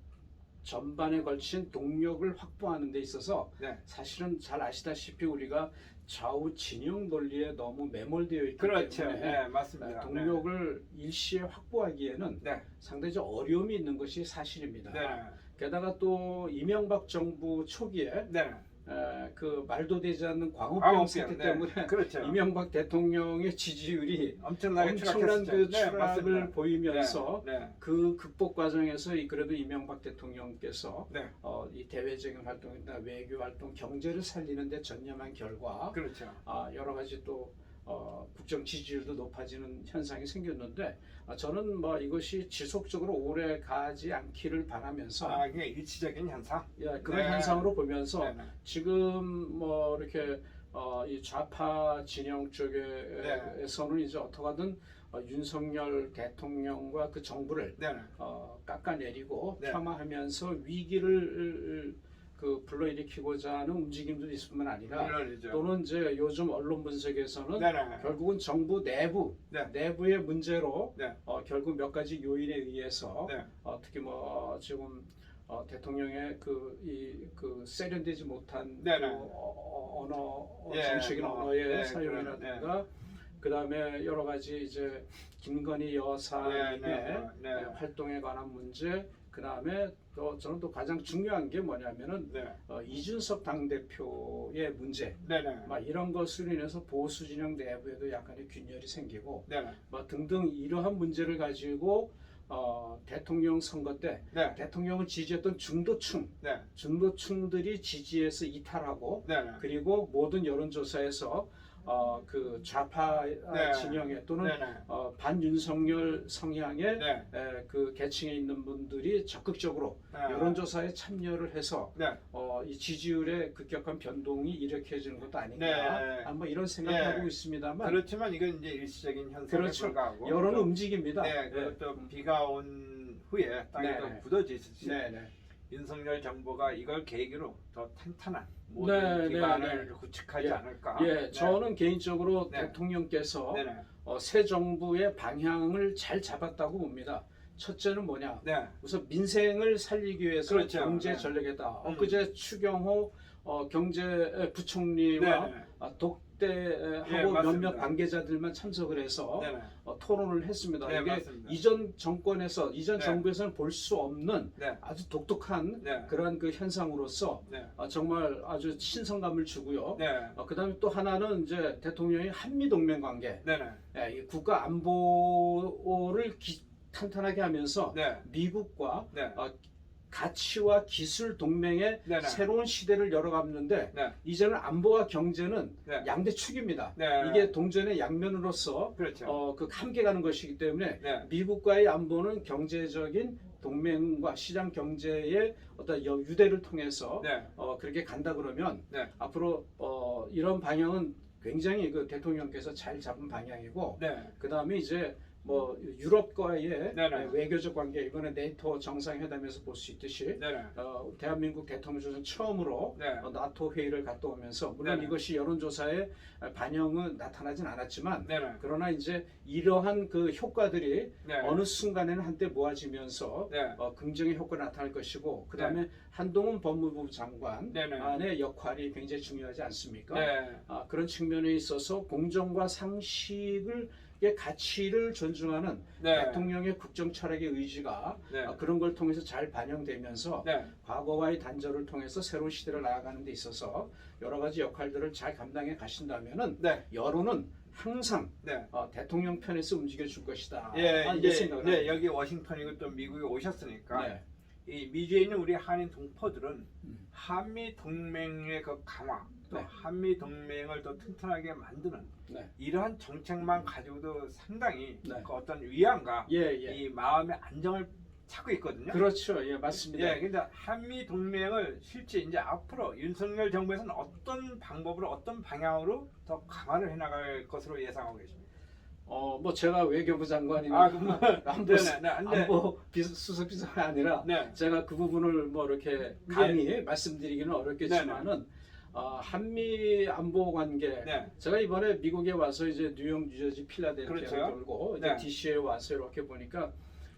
전반에 걸친 동력을 확보하는 데 있어서 네. 사실은 잘 아시다시피 우리가 좌우 진영 논리에 너무 매몰되어 있기 그렇죠. 때문에 네, 맞습니다. 동력을 일시에 확보하기에는 네. 상당히 좀 어려움이 있는 것이 사실입니다. 네. 게다가 또 이명박 정부 초기에 네. 그 말도 되지 않는 광우병 광우병, 사태 네. 때문에 그렇죠. 이명박 대통령의 지지율이 엄청나게 엄청난 추락했었죠. 그 네, 추락을 맞습니다. 보이면서 네. 네. 그 극복 과정에서 그래도 이명박 대통령께서 네. 이 대외적인 활동이나 외교 활동, 경제를 살리는 데 전념한 결과 그렇죠. 여러 가지 또 국정 지지율도 높아지는 현상이 생겼는데 저는 뭐 이것이 지속적으로 오래 가지 않기를 바라면서 이게 일시적인 현상. 그런 네. 현상으로 보면서 네, 네. 지금 뭐 이렇게 이 좌파 진영 쪽에서는 이제 어떻게든 윤석열 대통령과 그 정부를 네. 깎아내리고 네. 폄하하면서 위기를 그 불러일으키고자 하는 움직임도 있을 뿐만 아니라 물론이죠. 또는 이제 요즘 언론 분석에서는 네네. 결국은 정부 네. 내부의 문제로 네. 결국 몇 가지 요인에 의해서 네. 특히 뭐 지금 대통령의 그 세련되지 못한 그 네네. 언어 예, 정책인 뭐, 언어의 네, 사용이라든가 그다음에 여러 가지 이제 김건희 여사님의 네. 활동에 관한 문제, 그다음에 또 저는 또 가장 중요한 게 뭐냐면은 네. 이준석 당대표의 문제, 네네. 막 이런 것으로 인해서 보수 진영 내부에도 약간의 균열이 생기고 네네. 뭐 등등 이러한 문제를 가지고 대통령 선거 때 네. 대통령을 지지했던 중도층, 네. 중도층들이 지지해서 이탈하고 네네. 그리고 모든 여론조사에서 그 좌파 네. 진영에 또는 네네. 반윤석열 성향의 네. 그 계층에 있는 분들이 적극적으로 네. 여론조사에 참여를 해서 네. 이 지지율의 급격한 변동이 일으켜지는 것도 아닌가 네. 한번 이런 생각하고 네. 있습니다만 그렇지만 이건 이제 일시적인 현상에 그렇죠. 불과하고 여론은 또, 움직입니다. 네, 그또 비가 온 후에 땅이 네, 또 네. 굳어지듯이 네, 네. 윤석열 정부가 이걸 계기로 더 탄탄한 모든 네, 기반을 네. 구축하지 예. 않을까. 예, 네. 저는 개인적으로 네. 대통령께서 네네. 새 정부의 방향을 잘 잡았다고 봅니다. 첫째는 뭐냐? 네. 우선 민생을 살리기 위해서 그렇죠. 경제 네. 전략이다. 음. 엊그제 추경호 경제부총리와 네네. 독대하고 예, 맞습니다. 몇몇 관계자들만 참석을 해서 네네. 토론을 했습니다. 네, 이게 맞습니다. 이전 정권에서 이전 네. 정부에서는 볼 수 없는 네. 아주 독특한 네. 그러한 그 현상으로서 네. 정말 아주 신선감을 주고요. 네. 그다음에 또 하나는 이제 대통령이 한미 동맹 관계, 네네. 이 국가 안보를 탄탄하게 하면서 네. 미국과 네. 가치와 기술 동맹의 네네. 새로운 시대를 열어가는데 네. 이제는 안보와 경제는 네. 양대축입니다. 네. 이게 동전의 양면으로서 그렇죠. 그 함께 가는 것이기 때문에 네. 미국과의 안보는 경제적인 동맹과 시장 경제의 어떤 유대를 통해서 네. 그렇게 간다 그러면 네. 앞으로 이런 방향은 굉장히 그 대통령께서 잘 잡은 방향이고 네. 그 다음에 이제 뭐 유럽과의 네네. 외교적 관계 이번에 네이토 정상회담에서 볼 수 있듯이 네네. 대한민국 대통령조선 처음으로 네. 나토 회의를 갔다 오면서 물론 네네. 이것이 여론조사에 반영은 나타나진 않았지만 네네. 그러나 이제 이러한 그 효과들이 네. 어느 순간에는 한때 모아지면서 네. 긍정의 효과가 나타날 것이고 그 다음에 한동훈 법무부 장관의 네네. 역할이 굉장히 중요하지 않습니까? 네. 그런 측면에 있어서 공정과 상식을 의 가치를 존중하는 네. 대통령의 국정 철학의 의지가 네. 그런 걸 통해서 잘 반영되면서 네. 과거와의 단절을 통해서 새로운 시대를 나아가는 데 있어서 여러 가지 역할들을 잘 감당해 가신다면은 네. 여론은 항상 네. 대통령 편에서 움직여 줄 것이다. 예, 이렇게 이제 생각을 네, 합니다. 여기 워싱턴이고 또 미국에 오셨으니까 네. 이 미주에 있는 우리 한인 동포들은 음. 한미 동맹의 그 강화, 또 네. 한미 동맹을 더 튼튼하게 만드는 네. 이러한 정책만 가지고도 상당히 네. 그 어떤 위안과 예, 예. 이 마음의 안정을 찾고 있거든요. 그렇죠. 예, 맞습니다. 예, 근데 한미 동맹을 실제 이제 앞으로 윤석열 정부에서는 어떤 방법으로 어떤 방향으로 더 강화를 해나갈 것으로 예상하고 계십니까? 뭐 제가 외교부 장관이나 아, 그럼 안보 네네, 네, 네. 안보 수석 비서가 아니라 네. 제가 그 부분을 뭐 이렇게 감히 말씀드리기는 어렵겠지만은 한미 안보 관계 네. 제가 이번에 미국에 와서 이제 뉴욕, 뉴저지, 필라델피아를 그렇죠. 돌고 이제 네. DC에 와서 이렇게 보니까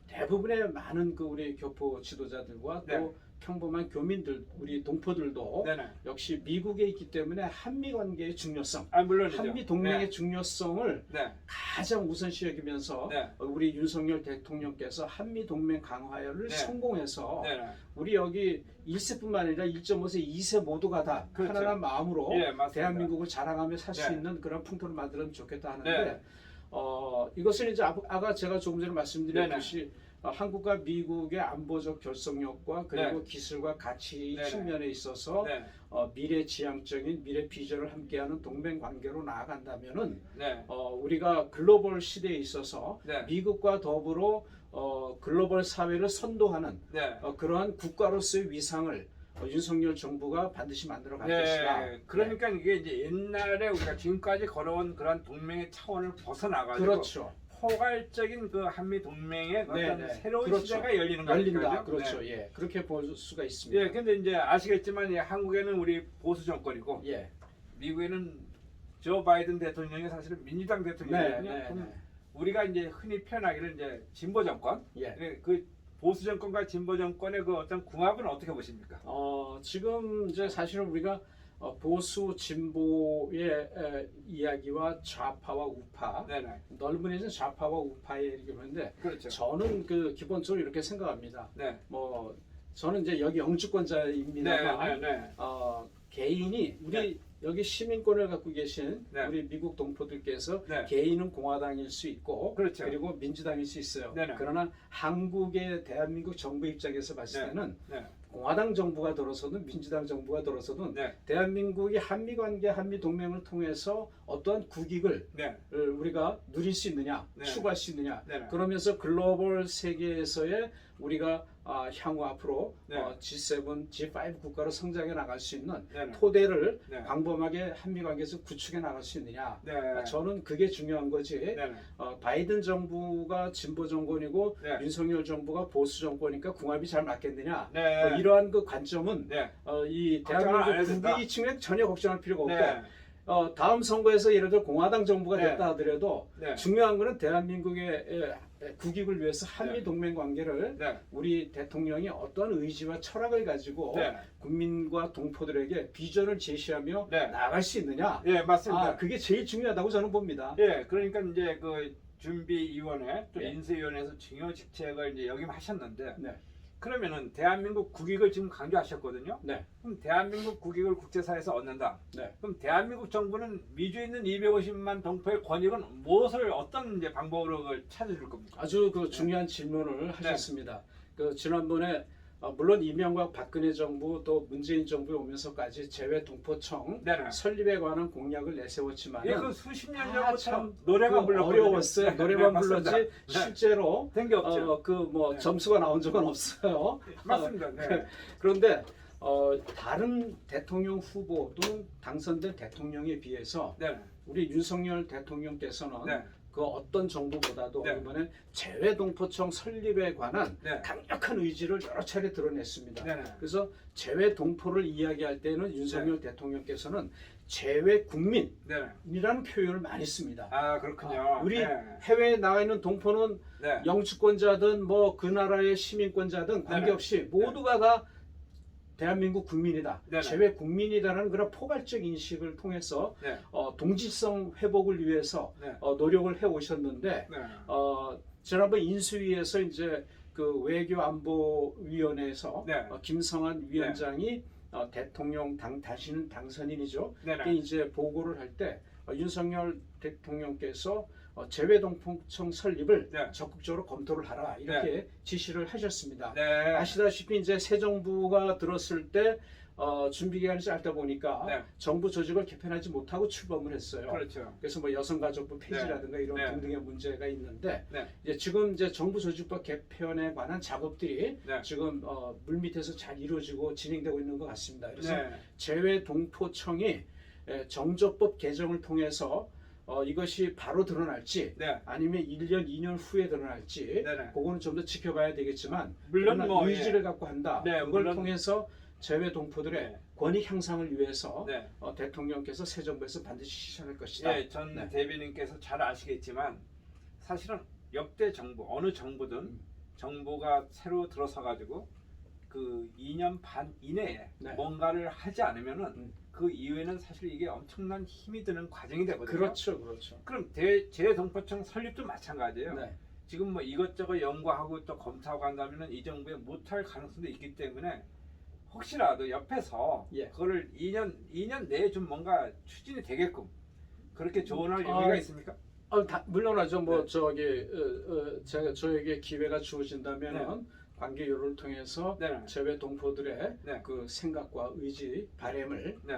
대부분의 많은 그 우리 교포 지도자들과 또 네. 평범한 교민들, 우리 동포들도 네네. 역시 미국에 있기 때문에 한미 관계의 중요성, 아, 물론이죠. 한미 동맹의 네. 중요성을 네. 가장 우선시 여기면서 네. 우리 윤석열 대통령께서 한미 동맹 강화를 네. 성공해서 네네. 우리 여기 1세뿐만 아니라 1.5세, 2세 모두가 다 그렇죠. 편안한 마음으로 예, 맞습니다. 대한민국을 자랑하며 살 수 네. 있는 그런 풍토를 만들면 좋겠다 하는데 네. 이것은 이제 아까 제가 조금 전에 말씀드렸듯이 한국과 미국의 안보적 결속력과 그리고 네. 기술과 가치 네네. 측면에 있어서 네. 미래 지향적인 미래 비전을 함께하는 동맹 관계로 나아간다면은 네. 우리가 글로벌 시대에 있어서 네. 미국과 더불어 글로벌 사회를 선도하는 네. 그러한 국가로서의 위상을 윤석열 정부가 반드시 만들어 갈 것이다. 네. 그러니까 이게 이제 옛날에 우리가 지금까지 걸어온 그런 동맹의 차원을 벗어나가지고 그렇죠. 포괄적인 그 한미 동맹의 어떤 네네. 새로운 그렇죠. 시대가 열리는 열린다. 거니까요. 그렇죠. 네. 예, 그렇게 볼 수가 있습니다. 예, 근데 이제 아시겠지만 한국에는 우리 보수 정권이고 예. 미국에는 조 바이든 대통령이 사실은 민주당 네, 대통령이거든요. 네, 그럼 네. 우리가 이제 흔히 표현하기를 이제 진보 정권, 예. 그 보수 정권과 진보 정권의 그 어떤 궁합은 어떻게 보십니까? 지금 이제 사실은 우리가 보수 진보의 이야기와 좌파와 우파 네네. 넓은 의미에서 좌파와 우파의 얘기를 하는데 그렇죠. 저는 기본적으로 이렇게 생각합니다. 네. 뭐 저는 이제 여기 영주권자입니다만 네. 개인이 우리 여기 시민권을 갖고 계신 네. 우리 미국 동포들께서 네. 개인은 공화당일 수 있고 그렇죠. 그리고 민주당일 수 있어요. 네네. 그러나 한국의 대한민국 정부 입장에서 봤을 네. 때는 네. 공화당 정부가 들어서든 민주당 정부가 들어서든 네. 대한민국이 한미 관계, 한미 동맹을 통해서 어떠한 국익을 네. 우리가 누릴 수 있느냐, 네. 추구할 수 있느냐. 네. 그러면서 글로벌 세계에서의 우리가 향후 앞으로 네. G7, G5 국가로 성장해 나갈 수 있는 네. 토대를 네. 광범하게 한미 관계에서 구축해 나갈 수 있느냐. 네. 저는 그게 중요한 거지. 네. 바이든 정부가 진보 정권이고 네. 윤석열 정부가 보수 정권이니까 궁합이 잘 맞겠느냐. 네. 이러한 그 관점은 네. 이 걱정을 안 해도 대한민국 된다. 국익 측면에 전혀 걱정할 필요가 없고 네. 다음 선거에서 예를 들어 공화당 정부가 네. 됐다 하더라도 네. 중요한 거는 대한민국의 국익을 위해서 한미 네. 동맹 관계를 네. 우리 대통령이 어떤 의지와 철학을 가지고 네. 국민과 동포들에게 비전을 제시하며 네. 나아갈 수 있느냐. 예, 맞습니다. 그게 제일 중요하다고 저는 봅니다. 예, 그러니까 이제 그 준비위원회 또 예. 인수위원회에서 중요 직책을 이제 역임하셨는데 네. 그러면은 대한민국 국익을 지금 강조하셨거든요. 네. 그럼 대한민국 국익을 국제사회에서 얻는다. 네. 그럼 대한민국 정부는 미주에 있는 250만 동포의 권익은 무엇을 어떤 이제 방법으로 그걸 찾아줄 겁니까? 아주 그 중요한 질문을 하셨습니다. 그 지난번에 물론 이명박 박근혜 정부 또 문재인 정부에 오면서까지 재외동포청 네네. 설립에 관한 공약을 내세웠지만 예, 그 수십 년 아, 전부터 참 노래만 그 불렀거든요. 어려웠어요. 네, 노래만 네, 불렀지 맞습니다. 네. 실제로 된 게 없죠. 네. 점수가 나온 적은 없어요. 맞습니다. 네. 그런데 다른 대통령 후보 또는 당선된 대통령에 비해서 네. 우리 윤석열 대통령께서는 네. 그 어떤 정부보다도 네. 이번에 재외동포청 설립에 관한 네. 강력한 의지를 여러 차례 드러냈습니다. 네. 그래서 재외동포를 이야기할 때는 윤석열 대통령께서는 재외국민이라는 네. 표현을 많이 씁니다. 아, 그렇군요. 우리 네. 해외에 나가 있는 동포는 네. 영주권자든 뭐 그 나라의 시민권자든 관계없이 모두가 다 대한민국 국민이다. 네네. 재외 국민이다라는 그런 포괄적 인식을 통해서 네. 동질성 회복을 위해서 네. 노력을 해 오셨는데 네. 지난번 인수위에서 이제 그 외교안보위원회에서 네. 김성한 위원장이 대통령 다시는 당선인이죠. 네네. 그게 이제 보고를 할 때 윤석열 대통령께서 재외동포청 설립을 네. 적극적으로 검토를 하라 이렇게 지시를 하셨습니다. 네. 아시다시피 이제 새 정부가 들었을 때 준비 기간이 짧다 보니까 네. 정부 조직을 개편하지 못하고 출범을 했어요. 그렇죠. 그래서 뭐 여성가족부 폐지라든가 이런 네. 등등의 문제가 있는데 네. 지금 이제 정부 조직법 개편에 관한 작업들이 네. 지금 물밑에서 잘 이루어지고 진행되고 있는 것 같습니다. 그래서 네. 재외동포청이 정적법 개정을 통해서 이것이 바로 드러날지 네. 아니면 1년, 2년 후에 드러날지 네네. 그거는 좀 더 지켜봐야 되겠지만 물론 그러나 뭐, 의지를 예. 갖고 한다. 네, 그걸 물론- 통해서 재외동포들의 네. 권익 향상을 위해서 네. 대통령께서 새 정부에서 반드시 실천할 것이다. 예, 전 네. 대변인께서 잘 아시겠지만 사실은 역대 정부 어느 정부든 정부가 새로 들어서 가지고 그 2년 반 이내에 네. 뭔가를 하지 않으면은 그 이후에는 사실 이게 엄청난 힘이 드는 과정이 되거든요. 그렇죠, 그렇죠. 그럼 재동포청 설립도 마찬가지예요. 네. 지금 뭐 이것저것 연구하고 또 검토하고 한다면은 이 정부에 못할 가능성도 있기 때문에 혹시라도 옆에서 예. 그거를 2년 내에 좀 뭔가 추진이 되게끔 그렇게 조언할 용의가 있습니까? 물론하죠. 뭐 네. 제가 저에게 기회가 주어진다면은 관계 요를 통해서 네. 재외 동포들의 네. 그 생각과 의지, 바램을 네.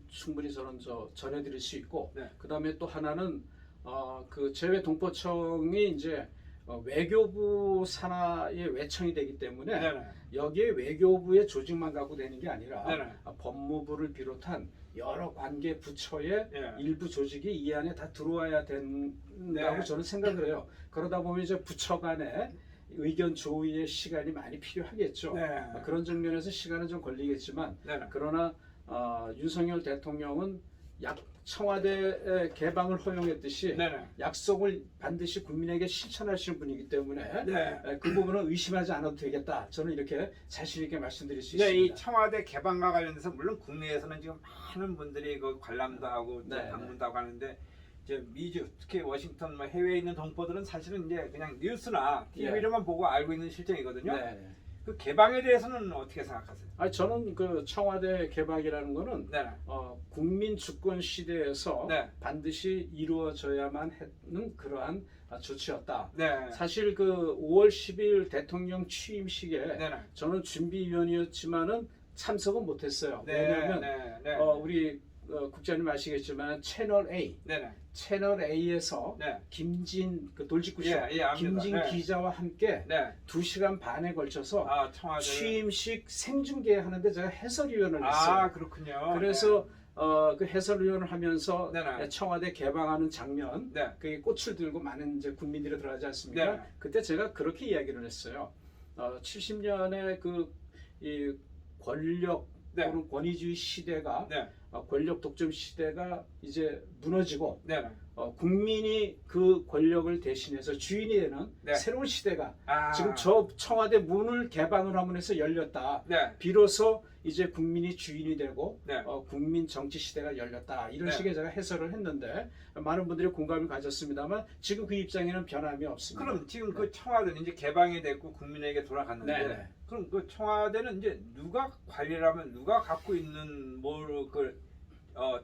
충분히 저는 전해드릴 수 있고, 네. 그 다음에 또 하나는 그 재외 동포청이 이제 외교부 산하의 외청이 되기 때문에 네네. 여기에 외교부의 조직만 갖고 되는 게 아니라 네네. 법무부를 비롯한 여러 관계 부처의 예. 일부 조직이 이 안에 다 들어와야 된다고 네. 저는 생각을 해요. 그러다 보면 이제 부처 간에 의견 조의의 시간이 많이 필요하겠죠. 네. 그런 측면에서 시간은 좀 걸리겠지만 네네. 그러나 윤석열 대통령은 청와대 개방을 허용했듯이 네네. 약속을 반드시 국민에게 실천하시는 분이기 때문에 네. 그 부분은 의심하지 않아도 되겠다. 저는 이렇게 자신 있게 말씀드릴 수 네, 이 있습니다. 청와대 개방과 관련해서 물론 국내에서는 지금 많은 분들이 그 관람도 하고 또 네, 방문도 하고 하는데 이제 미주 특히 워싱턴 뭐 해외에 있는 동포들은 사실은 이제 그냥 뉴스나 TV로만 보고 알고 있는 실정이거든요. 네. 그 개방에 대해서는 어떻게 생각하세요? 저는 그 청와대 개방이라는 거는 네. 국민 주권 시대에서 네. 반드시 이루어져야만 하는 그러한 조치였다. 네. 사실 그 5월 10일 대통령 취임식에 네. 저는 준비위원이었지만은 참석은 못했어요. 네. 왜냐하면 네. 우리 국장님 아시겠지만 채널 A, 네. 채널 A에서 네. 김진 그 돌직구쇼 예, 압니다. 김진 네. 기자와 함께 네. 2시간 반에 걸쳐서 청와대. 취임식 생중계하는데 제가 해설위원을 했어요. 그렇군요. 그래서 그 해설위원을 하면서 네네. 청와대 개방하는 장면, 네. 그게 꽃을 들고 많은 이제 국민들이 들어가지 않습니까? 네. 그때 제가 그렇게 이야기를 했어요. 70년의 이 권력 네. 또는 권위주의 시대가 네. 권력 독점 시대가 이제 무너지고 네. 국민이 그 권력을 대신해서 주인이 되는 네. 새로운 시대가 아. 지금 저 청와대 문을 개방을 함으로써 열렸다. 네. 비로소 이제 국민이 주인이 되고 네. 국민 정치 시대가 열렸다. 이런 네. 식의 제가 해설을 했는데 많은 분들이 공감을 가졌습니다만 지금 그 입장에는 변함이 없습니다. 그럼 지금 그 청와대는 이제 개방이 됐고 국민에게 돌아갔는데 네. 그럼 그 청와대는 이제 누가 관리를 하면 누가 갖고 있는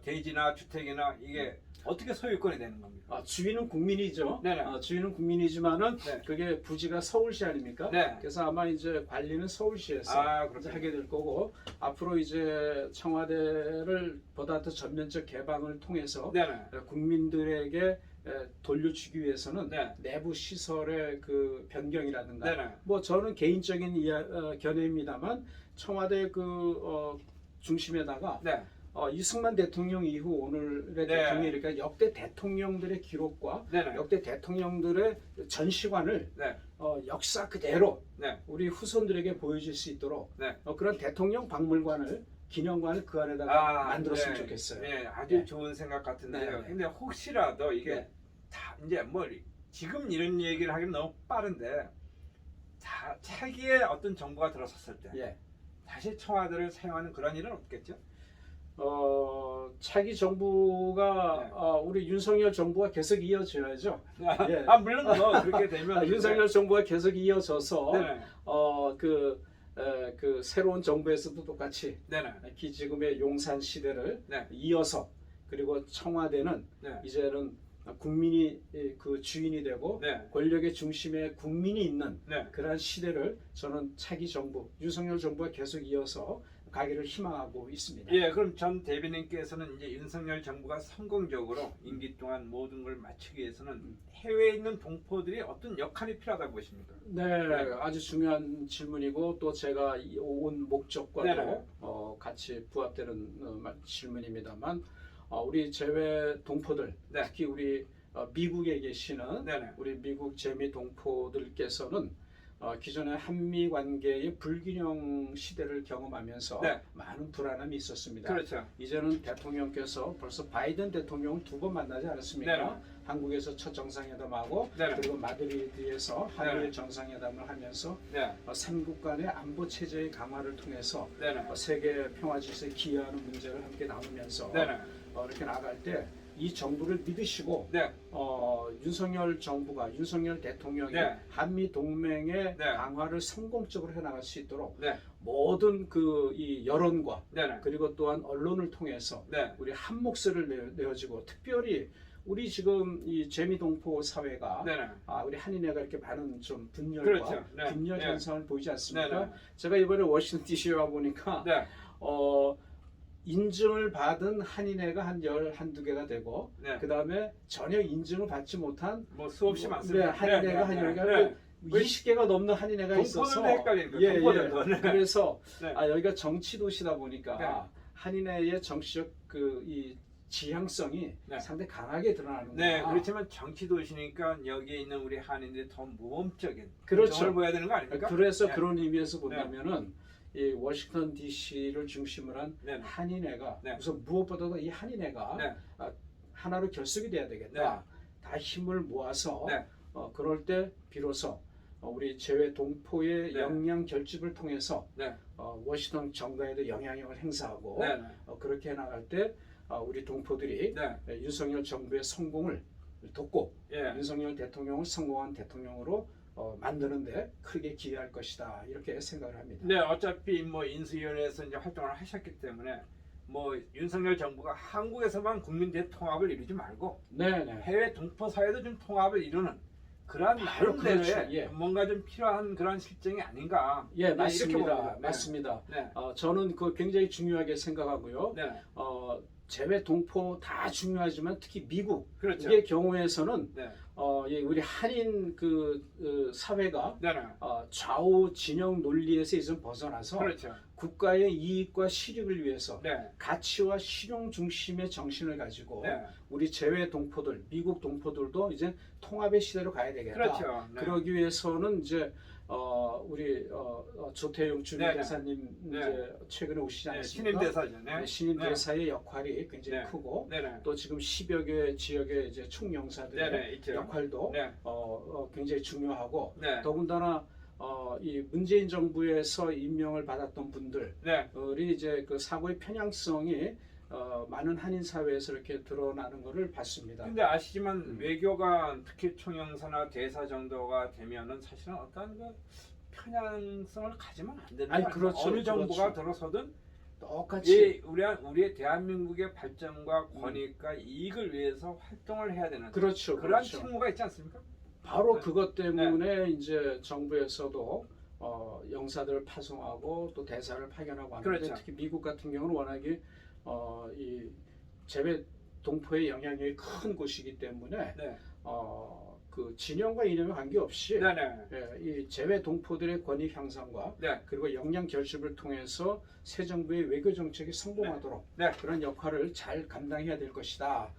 대지나 주택이나 이게 어떻게 소유권이 되는 겁니까? 주인은 국민이죠. 네네. 주인은 국민이지만은 네. 그게 부지가 서울시 아닙니까? 네. 그래서 아마 이제 관리는 서울시에서 그렇군요. 이제 하게 될 거고 앞으로 이제 청와대를 보다 더 전면적 개방을 통해서 네네. 국민들에게 돌려주기 위해서는 네. 내부 시설의 그 변경이라든가 네네. 뭐 저는 개인적인 견해입니다만 청와대 중심에다가 네. 이승만 대통령 이후 오늘의 네. 대통령이니까 역대 대통령들의 기록과 네네. 역대 대통령들의 전시관을 네. 역사 그대로 네. 우리 후손들에게 보여줄 수 있도록 네. 그런 대통령 박물관을 기념관을 그 안에다가 만들었으면 네. 좋겠어요. 네, 아주 네. 좋은 생각 같은데요. 네. 근데 혹시라도 이게 네. 다 이제 지금 이런 얘기를 하기는 너무 빠른데 차기에 어떤 정부가 들어섰을 때 예. 다시 청와대를 사용하는 그런 일은 없겠죠? 차기 정부가 네. 우리 윤석열 정부가 계속 이어져야죠. 예. 물론 뭐 그렇게 되면 윤석열 정부가 계속 이어져서 네네. 그 새로운 정부에서도 똑같이 네네. 지금의 용산 시대를 네. 이어서 그리고 청와대는 네. 이제는 국민이 그 주인이 되고 네. 권력의 중심에 국민이 있는 네. 그러한 시대를 저는 차기 정부 윤석열 정부가 계속 이어서 가기를 희망하고 있습니다. 예, 그럼 전 대변인께서는 이제 윤석열 정부가 성공적으로 임기 동안 모든 걸 마치기 위해서는 해외에 있는 동포들이 어떤 역할이 필요하다고 보십니까? 네, 아주 중요한 질문이고 또 제가 온 목적과도 네네. 같이 부합되는 질문입니다만 우리 재외 동포들 네. 특히 우리 미국에 계시는 네네. 우리 미국 재미 동포들께서는 기존의 한미 관계의 불균형 시대를 경험하면서 네. 많은 불안함이 있었습니다. 그렇죠. 이제는 대통령께서 벌써 바이든 대통령 2번 만나지 않았습니까? 네네. 한국에서 첫 정상회담하고 네네. 그리고 마드리드에서 네네. 한일 정상회담을 하면서 네. 3국 간의 안보 체제의 강화를 통해서 네네. 세계 평화 질서에 기여하는 문제를 함께 나누면서 네네. 이렇게 나갈 때 이 정부를 믿으시고 네. 윤석열 정부가 윤석열 대통령이 네. 한미 동맹의 네. 강화를 성공적으로 해나갈 수 있도록 네. 모든 이 여론과 네네. 그리고 또한 언론을 통해서 네. 우리 한 목소리를 내어주고 특별히 우리 지금 이 재미동포 사회가 네네. 우리 한인회가 이렇게 많은 좀 분열과 그렇죠. 네. 분열 네. 현상을 보이지 않습니까? 네네. 제가 이번에 워싱턴 DC에 와 보니까 네. 인증을 받은 한인회가 한 12개가 되고 네. 그 다음에 전혀 인증을 받지 못한 뭐 수없이 네, 많습니다. 한인회가 한 10개가 네. 20개가 넘는 한인회가 있어서 동포들도 헷갈리는 거예요. 동포들도. 네. 그래서 네. 여기가 정치 도시다 보니까 네. 한인회의 정치적 이 지향성이 네. 상당히 강하게 드러나는구나. 네, 그렇지만 정치 도시니까 여기에 있는 우리 한인들이 더 모험적인 그렇죠. 정을 보여야 되는 거 아닙니까? 그래서 네. 그런 의미에서 본다면은 이 워싱턴 DC를 중심으로 한 네. 한인회가 네. 우선 무엇보다도 이 한인회가 네. 하나로 결속이 돼야 되겠다. 다 힘을 모아서 네. 그럴 때 비로소 우리 재외 동포의 네. 역량 결집을 통해서 네. 워싱턴 정가에도 영향력을 행사하고 네. 그렇게 해나갈 때 우리 동포들이 네. 윤석열 정부의 성공을 돕고 예. 윤석열 대통령을 성공한 대통령으로 만드는데 크게 기여할 것이다 이렇게 생각을 합니다. 네, 어차피 뭐 인수위원회에서 이제 활동을 하셨기 때문에 뭐 윤석열 정부가 한국에서만 국민 대통합을 이루지 말고 네네. 해외 동포 사회도 좀 통합을 이루는 그런 바로 나름대로의 그렇죠. 예. 뭔가 좀 필요한 그런 실정이 아닌가. 예, 네, 이렇게 봅니다. 맞습니다. 네. 맞습니다. 네. 저는 그 굉장히 중요하게 생각하고요. 네. 재외 동포 다 중요하지만 특히 미국 그렇죠. 의 경우에서는 네. 예, 우리 한인 사회가 네. 네. 좌우 진영 논리에서 이제 벗어나서 그렇죠. 국가의 이익과 실익을 위해서 네. 가치와 실용 중심의 정신을 가지고 네. 우리 재외 동포들, 미국 동포들도 이제 통합의 시대로 가야 되겠다. 그렇죠. 네. 그러기 위해서는 이제 우리 조태용 네. 주민대사님 네. 이제 최근에 오시지 네. 않았습니까? 신임 대사죠. 네. 네, 신임 네. 대사의 역할이 굉장히 네. 크고 네네. 또 지금 10여 개 지역의 이제 총영사들의 네네, 있죠. 역할도 네. 굉장히 중요하고 네. 더군다나 이 문재인 정부에서 임명을 받았던 분들이 네. 이제 그 사고의 편향성이 많은 한인 사회에서 이렇게 드러나는 것을 봤습니다. 근데 아시지만 외교가 특히 총영사나 대사 정도가 되면은 사실은 어떤 그 편향성을 가지면 안 되는 아니, 거예요. 그렇죠, 어느 정부가 그렇죠. 들어서든 똑같이 우리의 대한민국의 발전과 권익과 이익을 위해서 활동을 해야 되는 그렇죠, 그러한 그렇죠. 책무가 있지 않습니까? 바로 네. 그것 때문에 이제 정부에서도 영사들을 파송하고 또 대사를 파견하고 하는데 그렇죠. 특히 미국 같은 경우는 워낙에 이 재외 동포의 영향력이 큰 곳이기 때문에 네. 그 진영과 이념에 관계없이 네네. 예, 이 재외 동포들의 권익 향상과 네. 그리고 역량 결집을 통해서 새 정부의 외교 정책이 성공하도록 네. 그런 역할을 잘 감당해야 될 것이다.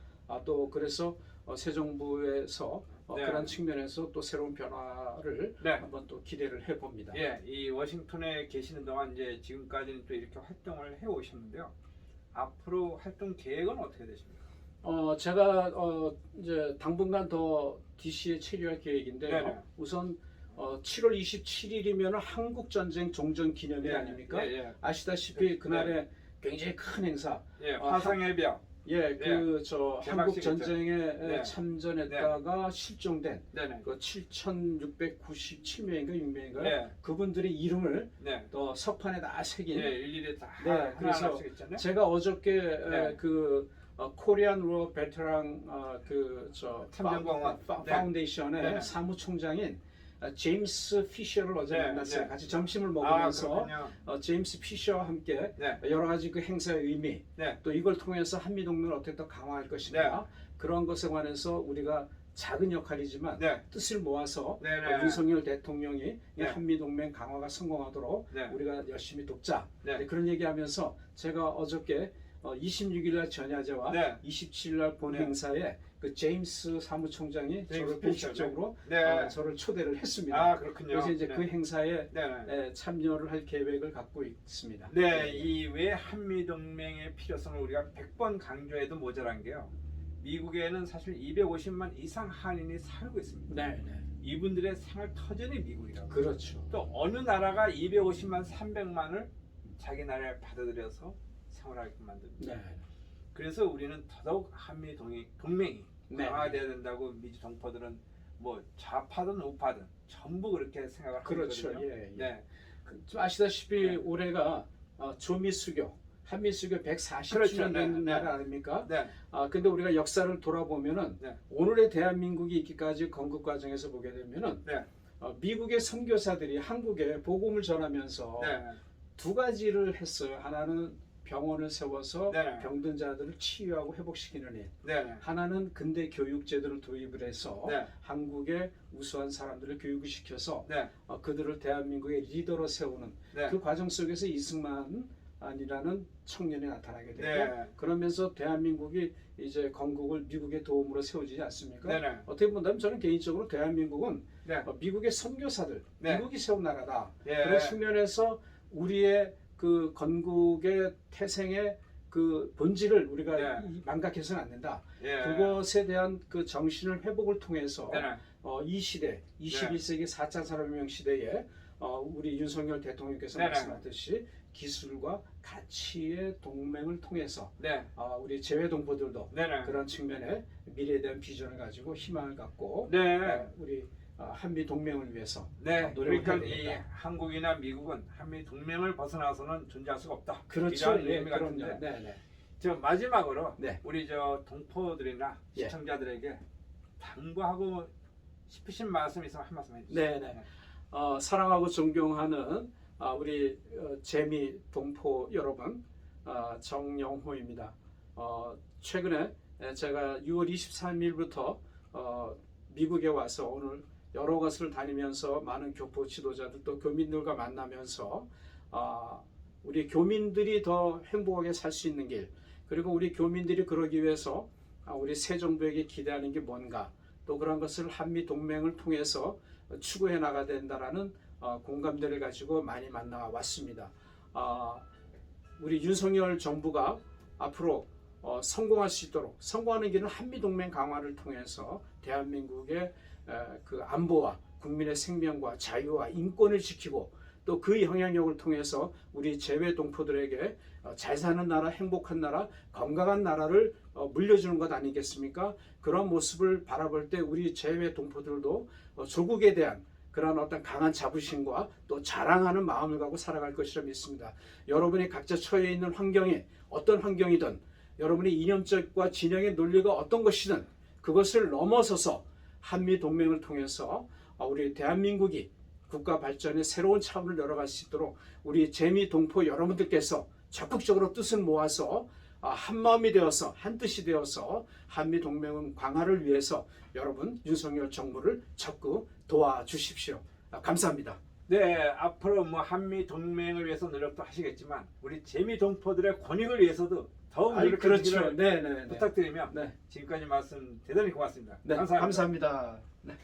또 그래서 새 정부에서 네. 그런 측면에서 또 새로운 변화를 네. 한번 또 기대를 해봅니다. 예, 이 워싱턴에 계시는 동안 이제 지금까지는 또 이렇게 활동을 해 오셨는데요. 앞으로 활동 계획은 어떻게 되십니까? 제가 이제 당분간 더 DC에 체류할 계획인데요. 네네. 우선 7월 27일이면 한국 전쟁 종전 기념일 예, 아닙니까? 예, 예. 아시다시피 네. 그날에 굉장히 큰 행사. 예, 화상의 벽. 예, 한국 개막식이죠. 전쟁에 네. 참전했다가 실종된 네네. 그 7,697명인가 6명인가 네. 그분들의 이름을 네. 또 석판에 다 새긴. 예, 일일이 다 네, 그래서 하나씩 있잖아요. 제가 어저께 네. 코리안 워 베테랑 참전공원. 네. 파운데이션의 네. 사무총장인 제임스 피셔를 어제 네, 만났어요. 네. 같이 점심을 아, 먹으면서 그렇군요. 제임스 피셔와 함께 네. 여러 가지 그 행사의 의미 네. 또 이걸 통해서 한미 동맹을 어떻게 더 강화할 것인가 그런 것에 관해서 우리가 작은 역할이지만 네. 뜻을 모아서 네네. 윤석열 대통령이 이 네. 한미 동맹 강화가 성공하도록 네. 우리가 열심히 돕자. 네. 그런 얘기하면서 제가 어저께 26일날 전야제와 네. 27일날 본 네. 행사에 그 제임스 사무총장이 제임스 저를 피셔, 공식적으로 네. 저를 초대를 했습니다. 아, 그렇군요. 그래서 이제 네. 그 행사에 네네. 참여를 할 계획을 갖고 있습니다. 네, 이 왜 한미 동맹의 필요성을 우리가 100번 강조해도 모자란 게요. 미국에는 사실 250만 이상 한인이 살고 있습니다. 네, 네. 이분들의 생활 터전이 미국이라고. 그렇죠. 또 어느 나라가 250만, 300만을 자기 나라에 받아들여서 생활하게끔 만듭니다. 네. 그래서 우리는 더더욱 한미 동맹이 네. 강화돼야 된다고 미주 동포들은 뭐 좌파든 우파든 전부 그렇게 생각을 그렇죠. 하거든요. 예, 예. 네. 좀 아시다시피 네. 올해가 조미 수교, 한미 수교 140주년 그렇죠. 된 네, 날 네. 아닙니까? 네. 근데 우리가 역사를 돌아보면은 네. 오늘의 대한민국이 있기까지 건국 과정에서 보게 되면은 네. 미국의 선교사들이 한국에 복음을 전하면서 네. 두 가지를 했어요. 하나는 병원을 세워서 네. 병든 자들을 치유하고 회복시키는 일. 네. 하나는 근대 교육 제도를 도입을 해서 네. 한국의 우수한 사람들을 교육을 시켜서 네. 그들을 대한민국의 리더로 세우는 네. 그 과정 속에서 이승만이라는 청년이 나타나게 되고 네. 그러면서 대한민국이 이제 건국을 미국의 도움으로 세워지지 않습니까? 네네. 어떻게 본다면 저는 개인적으로 대한민국은 네. 미국의 선교사들, 네. 미국이 세운 나라다. 예. 그런 측면에서 우리의 그 건국의 태생의 그 본질을 우리가 네. 망각해서는 안 된다. 예. 그것에 대한 그 정신을 회복을 통해서 네네. 이 시대, 21세기 4차 산업혁명 시대에 우리 윤석열 대통령께서 네네. 말씀하셨듯이 기술과 가치의 동맹을 통해서 네. 우리 재외 동포들도 네네. 그런 측면에 미래에 대한 비전을 가지고 희망을 갖고 네. 우리 한미 동맹을 위해서 네, 노력을 그러니까 해야 이 되겠다. 한국이나 미국은 한미 동맹을 벗어나서는 존재할 수가 없다. 그렇죠. 이런 예, 의미 그럼요. 같은데, 네, 네. 저 마지막으로 네. 우리 저 동포들이나 예. 시청자들에게 당부하고 싶으신 말씀 있으면 한 말씀 해주세요. 네, 네. 사랑하고 존경하는 우리 재미 동포 여러분, 정영호입니다. 최근에 제가 6월 23일부터 미국에 와서 오늘 여러 곳을 다니면서 많은 교포 지도자들 또 교민들과 만나면서 우리 교민들이 더 행복하게 살 수 있는 길, 그리고 우리 교민들이 그러기 위해서 우리 새 정부에게 기대하는 게 뭔가, 또 그런 것을 한미 동맹을 통해서 추구해 나가야 된다라는 공감대를 가지고 많이 만나 왔습니다. 우리 윤석열 정부가 앞으로 성공할 수 있도록, 성공하는 길은 한미 동맹 강화를 통해서 대한민국의 그 안보와 국민의 생명과 자유와 인권을 지키고, 또 그 영향력을 통해서 우리 재외 동포들에게 잘 사는 나라, 행복한 나라, 건강한 나라를 물려주는 것 아니겠습니까? 그런 모습을 바라볼 때 우리 재외 동포들도 조국에 대한 그런 어떤 강한 자부심과 또 자랑하는 마음을 갖고 살아갈 것이라 믿습니다. 여러분이 각자 처해 있는 환경이 어떤 환경이든, 여러분의 이념적과 진영의 논리가 어떤 것이든 그것을 넘어서서 한미 동맹을 통해서 우리 대한민국이 국가 발전의 새로운 차원을 열어갈 수 있도록 우리 재미 동포 여러분들께서 적극적으로 뜻을 모아서 한 마음이 되어서, 한 뜻이 되어서 한미 동맹 강화를 위해서 여러분 윤석열 정부를 적극 도와주십시오. 감사합니다. 네, 앞으로 뭐 한미 동맹을 위해서 노력도 하시겠지만 우리 재미 동포들의 권익을 위해서도 더욱 노력해 그렇죠. 주시기를 네, 네, 네. 부탁드리며 네. 지금까지 말씀 대단히 고맙습니다. 네, 감사합니다. 감사합니다. 네.